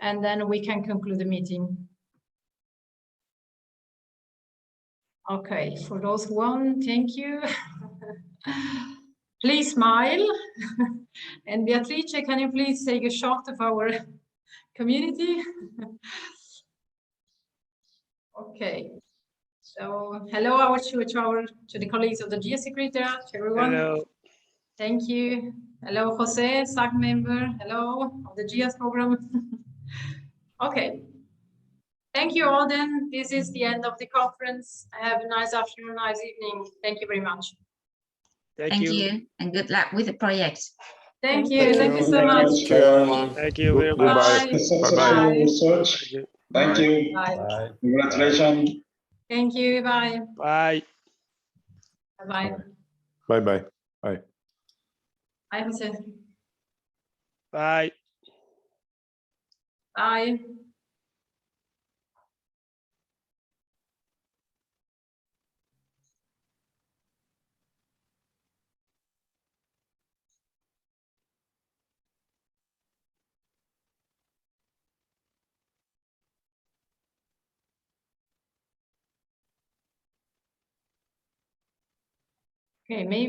and then we can conclude the meeting. Okay, for those who want, thank you. Please smile. And Beatrice, can you please take a shot of our community? Okay. So hello to the colleagues of the GIA Secretariat, everyone. Hello. Thank you. Hello, Jose, SAC member. Hello, of the GIAS program. Okay. Thank you all then. This is the end of the conference. Have a nice afternoon, nice evening. Thank you very much. Thank you, and good luck with the project. Thank you. Thank you so much. Thank you, everyone. Thank you very much. Bye. Successful research. Thank you. Bye. Congratulations. Thank you. Bye. Bye. Bye. Bye-bye. Bye. Bye, Jose. Bye. Bye. Okay, maybe.